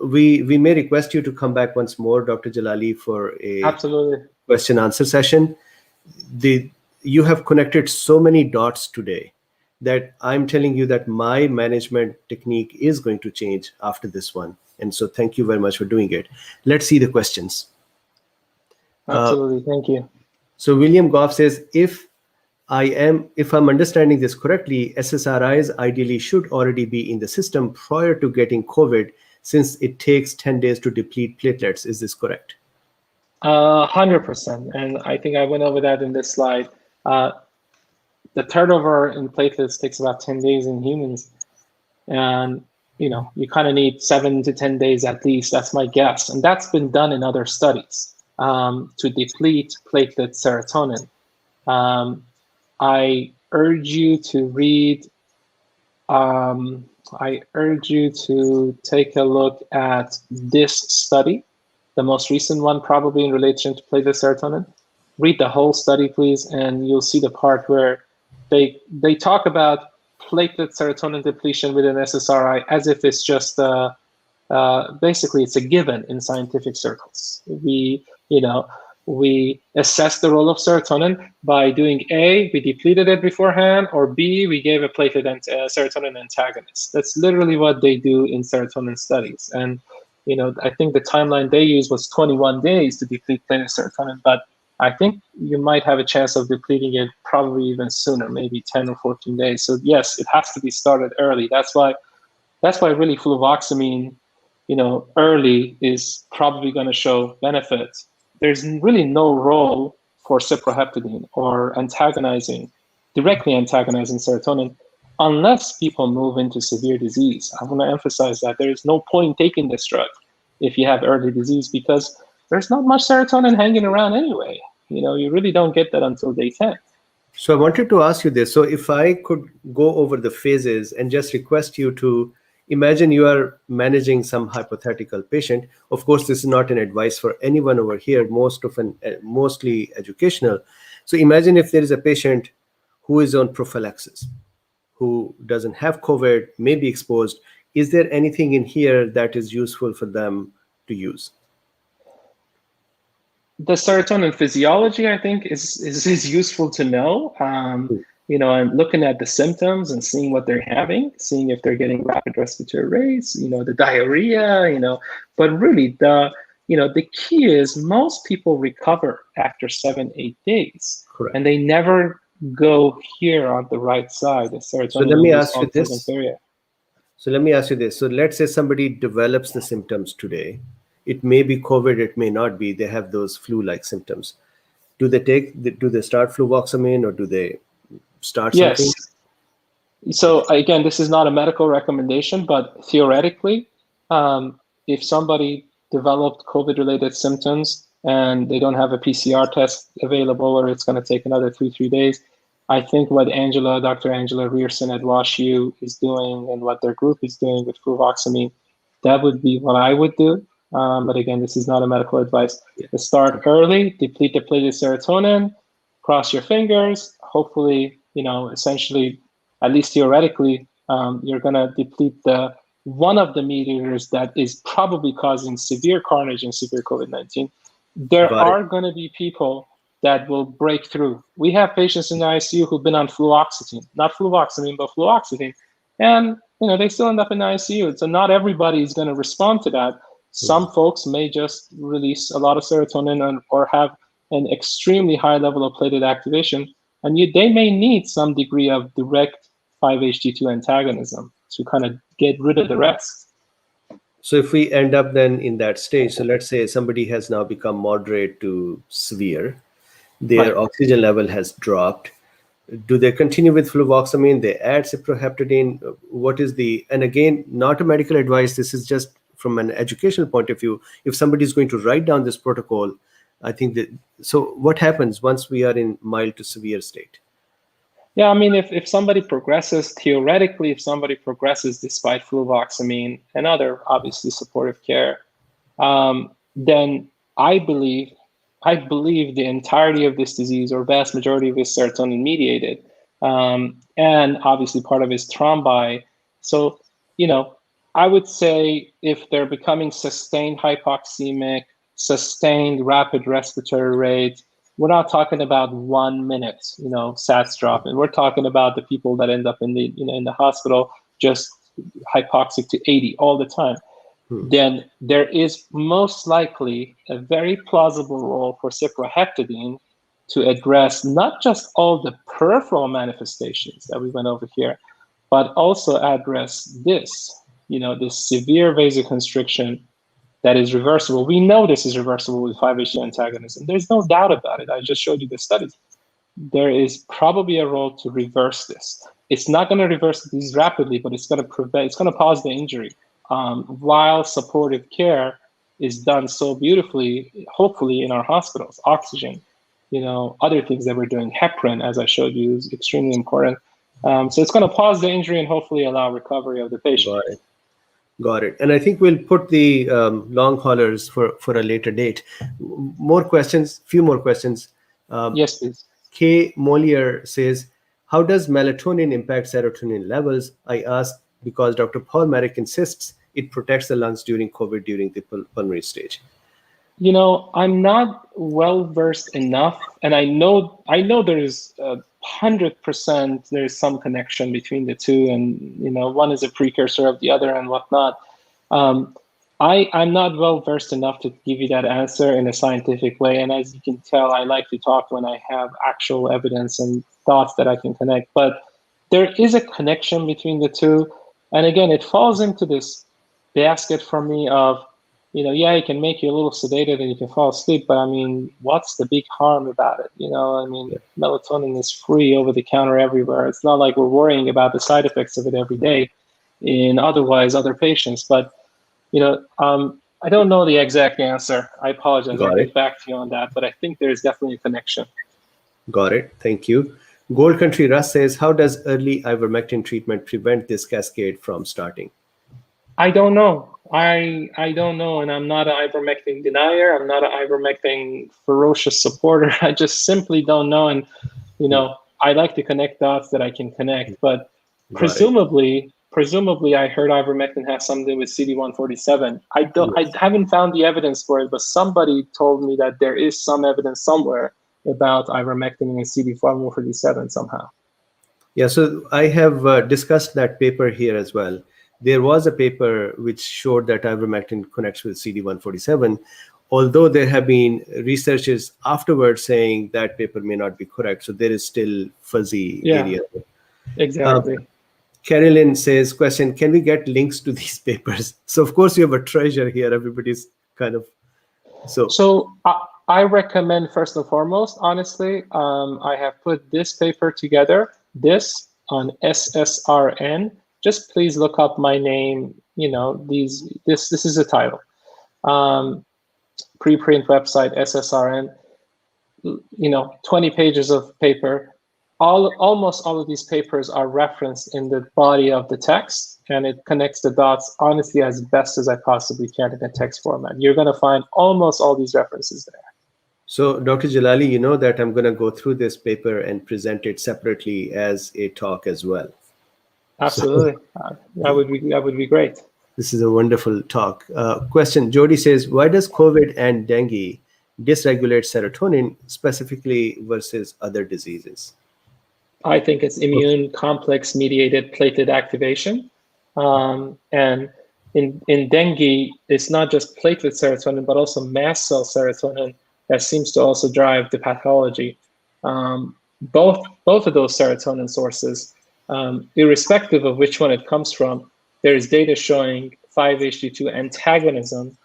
we may request you to come back once more, Dr. Jalali, for a absolutely question answer session. You have connected so many dots today that I'm telling you that my management technique is going to change after this one. And so thank you very much for doing it. Let's see the questions. Absolutely, thank you. So William Goff says, if I'm understanding this correctly, SSRIs ideally should already be in the system prior to getting COVID, since it takes 10 days to deplete platelets. Is this correct? 100%. And I think I went over that in this slide. The turnover in platelets takes about 10 days in humans. And, you kind of need 7 to 10 days at least. That's my guess. And that's been done in other studies to deplete platelet serotonin. I urge you to read, I urge you to take a look at this study, the most recent one, probably in relation to platelet serotonin. Read the whole study, please, and you'll see the part where they talk about platelet serotonin depletion with an SSRI as if it's just basically it's a given in scientific circles. We assess the role of serotonin by doing A, we depleted it beforehand, or B, we gave a platelet serotonin antagonist. That's literally what they do in serotonin studies. And I think the timeline they used was 21 days to deplete platelet serotonin, but I think you might have a chance of depleting it probably even sooner, maybe 10 or 14 days. So yes, it has to be started early. That's why really fluvoxamine, early is probably going to show benefit. There's really no role for ciproheptadine or directly antagonizing serotonin unless people move into severe disease. I want to emphasize that there is no point taking this drug if you have early disease, because there's not much serotonin hanging around anyway. You really don't get that until day 10. So I wanted to ask you this. So if I could go over the phases and just request you to imagine you are managing some hypothetical patient. Of course, this is not an advice for anyone over here, mostly educational. So imagine if there is a patient who is on prophylaxis, who doesn't have COVID, may be exposed. Is there anything in here that is useful for them to use? The serotonin physiology, I think, is useful to know. I'm looking at the symptoms and seeing what they're having, seeing if they're getting rapid respiratory rates, the diarrhea, but really the key is most people recover after 7-8 days. Correct. And they never go here on the right side. The serotonin. So let me ask you this. So let's say somebody develops the symptoms today. It may be COVID, it may not be. They have those flu-like symptoms. Do they start fluvoxamine, or do they start something? Yes. So again, this is not a medical recommendation, but theoretically, if somebody developed COVID-related symptoms and they don't have a PCR test available, or it's going to take another 3 days, I think what Dr. Angela Rearson at WashU is doing and what their group is doing with fluvoxamine, that would be what I would do. But again, this is not a medical advice. Yeah. Start early, deplete depleted serotonin, cross your fingers. Hopefully, essentially, at least theoretically, you're going to deplete one of the mediators that is probably causing severe carnage and severe COVID-19. There Got it. are going to be people that will break through. We have patients in the ICU who've been on fluoxetine, not fluvoxamine, but fluoxetine, and they still end up in the ICU. So not everybody is going to respond to that. Some folks may just release a lot of serotonin or have an extremely high level of platelet activation, and they may need some degree of direct 5-HT2 antagonism to kind of get rid of the rest. So if we end up then in that stage, so let's say somebody has now become moderate to severe, their Right. oxygen level has dropped. Do they continue with fluvoxamine? They add ciproheptadine? What is and again, not a medical advice, this is just from an educational point of view. If somebody is going to write down this protocol, I think that, so what happens once we are in mild to severe state? Yeah, I mean, if somebody progresses, theoretically, if somebody progresses despite fluvoxamine and other obviously supportive care, then I believe the entirety of this disease, or vast majority of it, is serotonin mediated, and obviously part of it is thrombi. So, I would say if they're becoming sustained hypoxemic, sustained rapid respiratory rate, we're not talking about 1 minute, SATs dropping. We're talking about the people that end up in the hospital just hypoxic to 80 all the time. Then there is most likely a very plausible role for ciproheptadine to address not just all the peripheral manifestations that we went over here, but also address this severe vasoconstriction that is reversible. We know this is reversible with 5-HT antagonism. There's no doubt about it. I just showed you the studies. There is probably a role to reverse this. It's not going to reverse the disease rapidly, but it's going to pause the injury. While supportive care is done so beautifully, hopefully in our hospitals, oxygen, other things that we're doing, heparin, as I showed you, is extremely important. So it's going to pause the injury and hopefully allow recovery of the patient. Got it. And I think we'll put the long haulers for a later date. Few more questions. Yes, please. K. Molier says, how does melatonin impact serotonin levels? I ask because Dr. Paul insists it protects the lungs during COVID, during the pulmonary stage. I'm not well-versed enough, and I know there's 100% there's some connection between the two, and one is a precursor of the other and whatnot. I'm not well-versed enough to give you that answer in a scientific way, and as you can tell, I like to talk when I have actual evidence and thoughts that I can connect, but there is a connection between the two, and again, it falls into this basket for me of, it can make you a little sedated and you can fall asleep, but I mean, what's the big harm about it? Melatonin is free over the counter everywhere. It's not like we're worrying about the side effects of it every day in otherwise other patients, but, I don't know the exact answer. I apologize. I'll get back to you on that, but I think there's definitely a connection. Got it. Thank you. Gold Country Russ says, how does early ivermectin treatment prevent this cascade from starting? I don't know. I don't know, and I'm not an ivermectin denier. I'm not an ivermectin ferocious supporter. I just simply don't know, and I like to connect dots that I can connect. But presumably, I heard ivermectin has something with CD147. I haven't found the evidence for it, but somebody told me that there is some evidence somewhere about ivermectin and CD147 somehow. Yeah, so I have discussed that paper here as well. There was a paper which showed that ivermectin connects with CD147, although there have been researchers afterwards saying that paper may not be correct. So there is still fuzzy area. Exactly. Carolyn says, question, can we get links to these papers? So of course you have a treasure here. Everybody's kind of, So I recommend, first and foremost, honestly, I have put this paper together, this on SSRN. Just please look up my name. This is a title. Preprint website, SSRN. 20 pages of paper. almost all of these papers are referenced in the body of the text, and it connects the dots honestly as best as I possibly can in a text format. You're going to find almost all these references there. So, Dr. Jalali, you know that I'm going to go through this paper and present it separately as a talk as well. Absolutely. So, that would be great. This is a wonderful talk. Question, Jody says, why does COVID and dengue dysregulate serotonin specifically versus other diseases? I think it's immune complex mediated platelet activation. And in dengue, it's not just platelet serotonin, but also mast cell serotonin that seems to also drive the pathology. Both of those serotonin sources, irrespective of which one it comes from, there is data showing 5-HT2 antagonism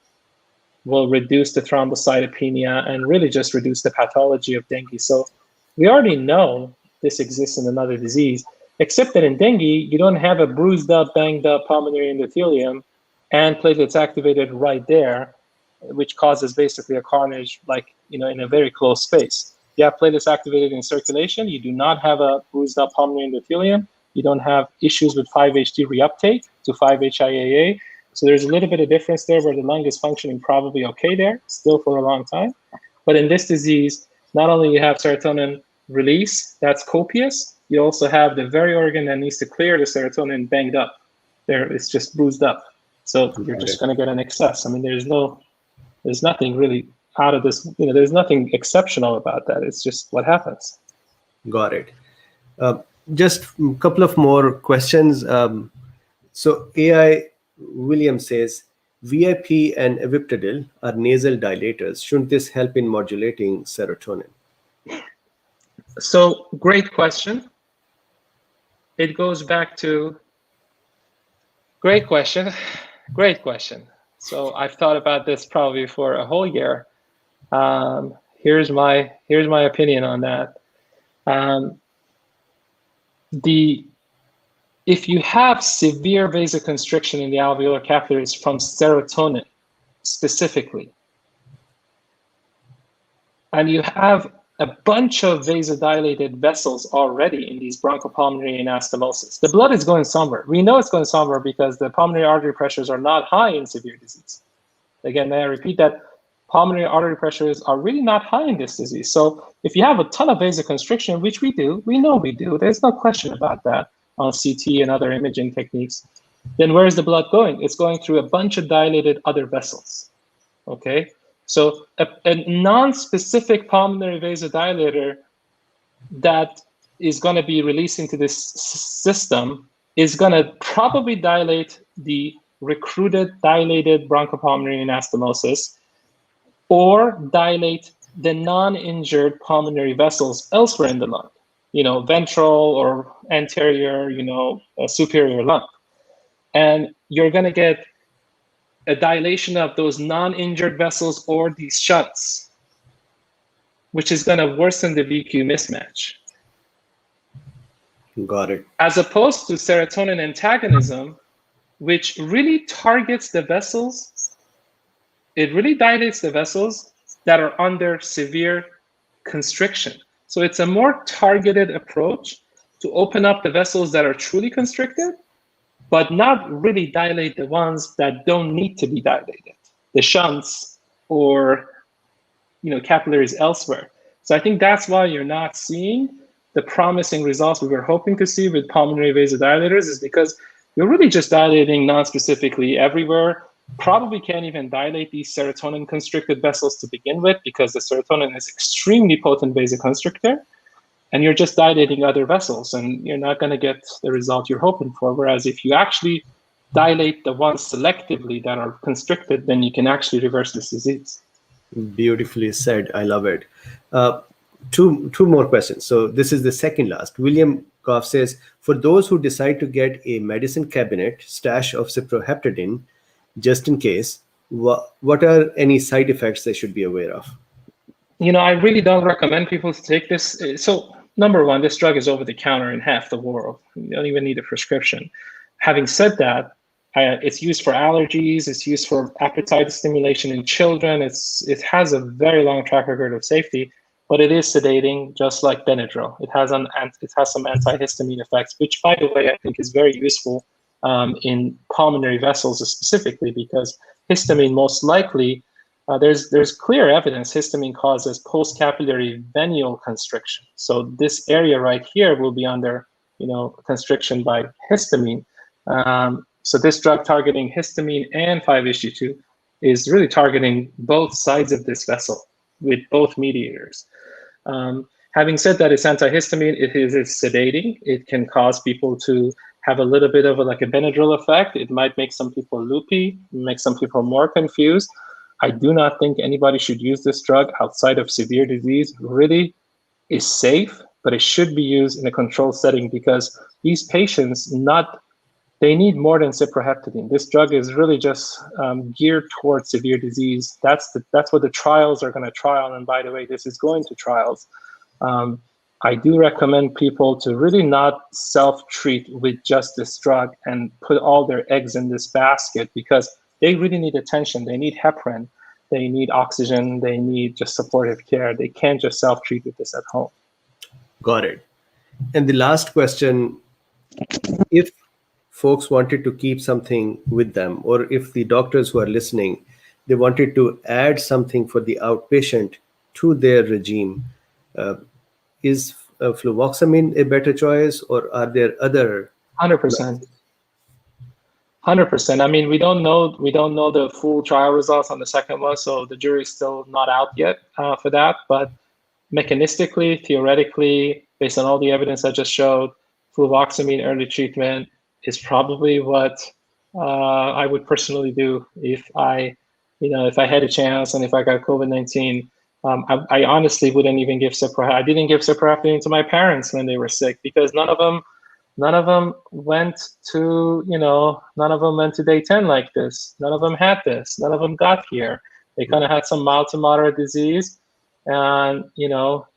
will reduce the thrombocytopenia and really just reduce the pathology of dengue. So we already know this exists in another disease, except that in dengue, you don't have a bruised up, banged up pulmonary endothelium and platelets activated right there, which causes basically a carnage, like, in a very close space. You have platelets activated in circulation. You do not have a bruised up pulmonary endothelium. You don't have issues with 5-HT reuptake to 5-HIAA. So there's a little bit of difference there where the lung is functioning probably okay there, still for a long time. But in this disease, not only you have serotonin release that's copious, you also have the very organ that needs to clear the serotonin banged up. There, it's just bruised up. So you're just going to get an excess. I mean, there's nothing really out of this, there's nothing exceptional about that. It's just what happens. Got it. Just a couple of more questions. So AI Williams says, VIP and Aviptadil are nasal dilators. Shouldn't this help in modulating serotonin? So great question. It goes back to, great question. So I've thought about this probably for a whole year. Here's my opinion on that. If you have severe vasoconstriction in the alveolar capillaries from serotonin specifically, and you have a bunch of vasodilated vessels already in these bronchopulmonary anastomosis, the blood is going somewhere. We know it's going somewhere because the pulmonary artery pressures are not high in severe disease. Again, may I repeat that? Pulmonary artery pressures are really not high in this disease. So if you have a ton of vasoconstriction, which we do, we know we do, there's no question about that on CT and other imaging techniques, then where is the blood going? It's going through a bunch of dilated other vessels, okay? So a non-specific pulmonary vasodilator that is going to be released into this system is going to probably dilate the recruited dilated bronchopulmonary anastomosis or dilate the non-injured pulmonary vessels elsewhere in the lung, ventral or anterior, superior lung. And you're going to get a dilation of those non-injured vessels or these shunts, which is going to worsen the VQ mismatch. Got it. As opposed to serotonin antagonism, which really targets the vessels, it really dilates the vessels that are under severe constriction. So it's a more targeted approach to open up the vessels that are truly constricted, but not really dilate the ones that don't need to be dilated, the shunts or capillaries elsewhere. So I think that's why you're not seeing the promising results we were hoping to see with pulmonary vasodilators, is because you're really just dilating non-specifically everywhere. Probably can't even dilate these serotonin constricted vessels to begin with, because the serotonin is extremely potent vasoconstrictor. And you're just dilating other vessels, and you're not going to get the result you're hoping for. Whereas if you actually dilate the ones selectively that are constricted, then you can actually reverse this disease. Beautifully said. I love it. Two more questions. So this is the second last. William Goff says, for those who decide to get a medicine cabinet stash of Ciproheptadine, just in case, what are any side effects they should be aware of? I really don't recommend people to take this. So number one, this drug is over the counter in half the world. You don't even need a prescription. Having said that, it's used for allergies. It's used for appetite stimulation in children. It has a very long track record of safety. but it is sedating, just like Benadryl. It has some antihistamine effects, which, by the way, I think is very useful in pulmonary vessels specifically, because histamine most likely, there's clear evidence histamine causes post-capillary venial constriction. So this area right here will be under, constriction by histamine. So this drug targeting histamine and 5-HT2 is really targeting both sides of this vessel with both mediators. Having said that, it's antihistamine. It is sedating. It can cause people to have a little bit of a Benadryl effect. It might make some people loopy, make some people more confused. I do not think anybody should use this drug outside of severe disease. Really is safe, but it should be used in a controlled setting, because these patients they need more than Ciproheptadine. This drug is really just geared towards severe disease. That's what the trials are going to trial. And by the way, this is going to trials. I do recommend people to really not self-treat with just this drug and put all their eggs in this basket, because they really need attention. They need heparin. They need oxygen. They need just supportive care. They can't just self-treat with this at home. Got it. And the last question, if folks wanted to keep something with them, or if the doctors who are listening, they wanted to add something for the outpatient to their regime, is fluvoxamine a better choice, or are there other? 100%. 100%. I mean, we don't know the full trial results on the second one, so the jury's still not out yet for that. But mechanistically, theoretically, based on all the evidence I just showed, fluvoxamine early treatment is probably what I would personally do if I had a chance and if I got COVID-19. I honestly wouldn't even give Ciproheptadine. I didn't give Ciproheptadine to my parents when they were sick, because none of them went to day 10 like this. None of them had this. None of them got here. They kind of had some mild to moderate disease, and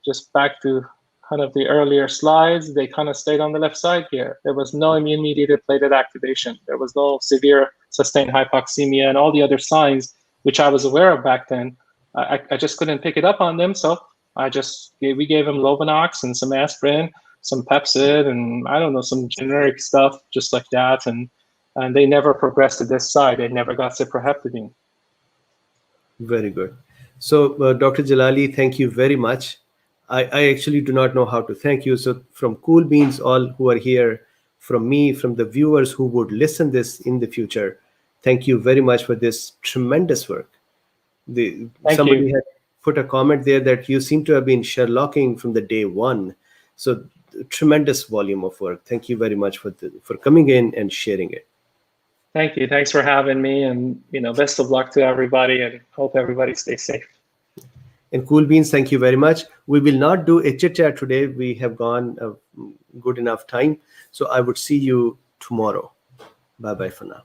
just back to kind of the earlier slides, they kind of stayed on the left side here. There was no immune-mediated platelet activation. There was no severe sustained hypoxemia and all the other signs which I was aware of back then. I just couldn't pick it up on them, so we gave them Lovenox and some aspirin, some Pepsid, and I don't know, some generic stuff just like that, and they never progressed to this side. They never got Ciproheptadine. Very good. So, Dr. Jalali, thank you very much. I actually do not know how to thank you. So from Cool Beans, all who are here, from me, from the viewers who would listen this in the future, thank you very much for this tremendous work. Somebody had put a comment there that you seem to have been Sherlocking from the day one. So tremendous volume of work. Thank you very much for coming in and sharing it. Thank you. Thanks for having me, and best of luck to everybody, and hope everybody stays safe. And Cool Beans, thank you very much. We will not do a chit chat today. We have gone a good enough time. So I would see you tomorrow. Bye-bye for now.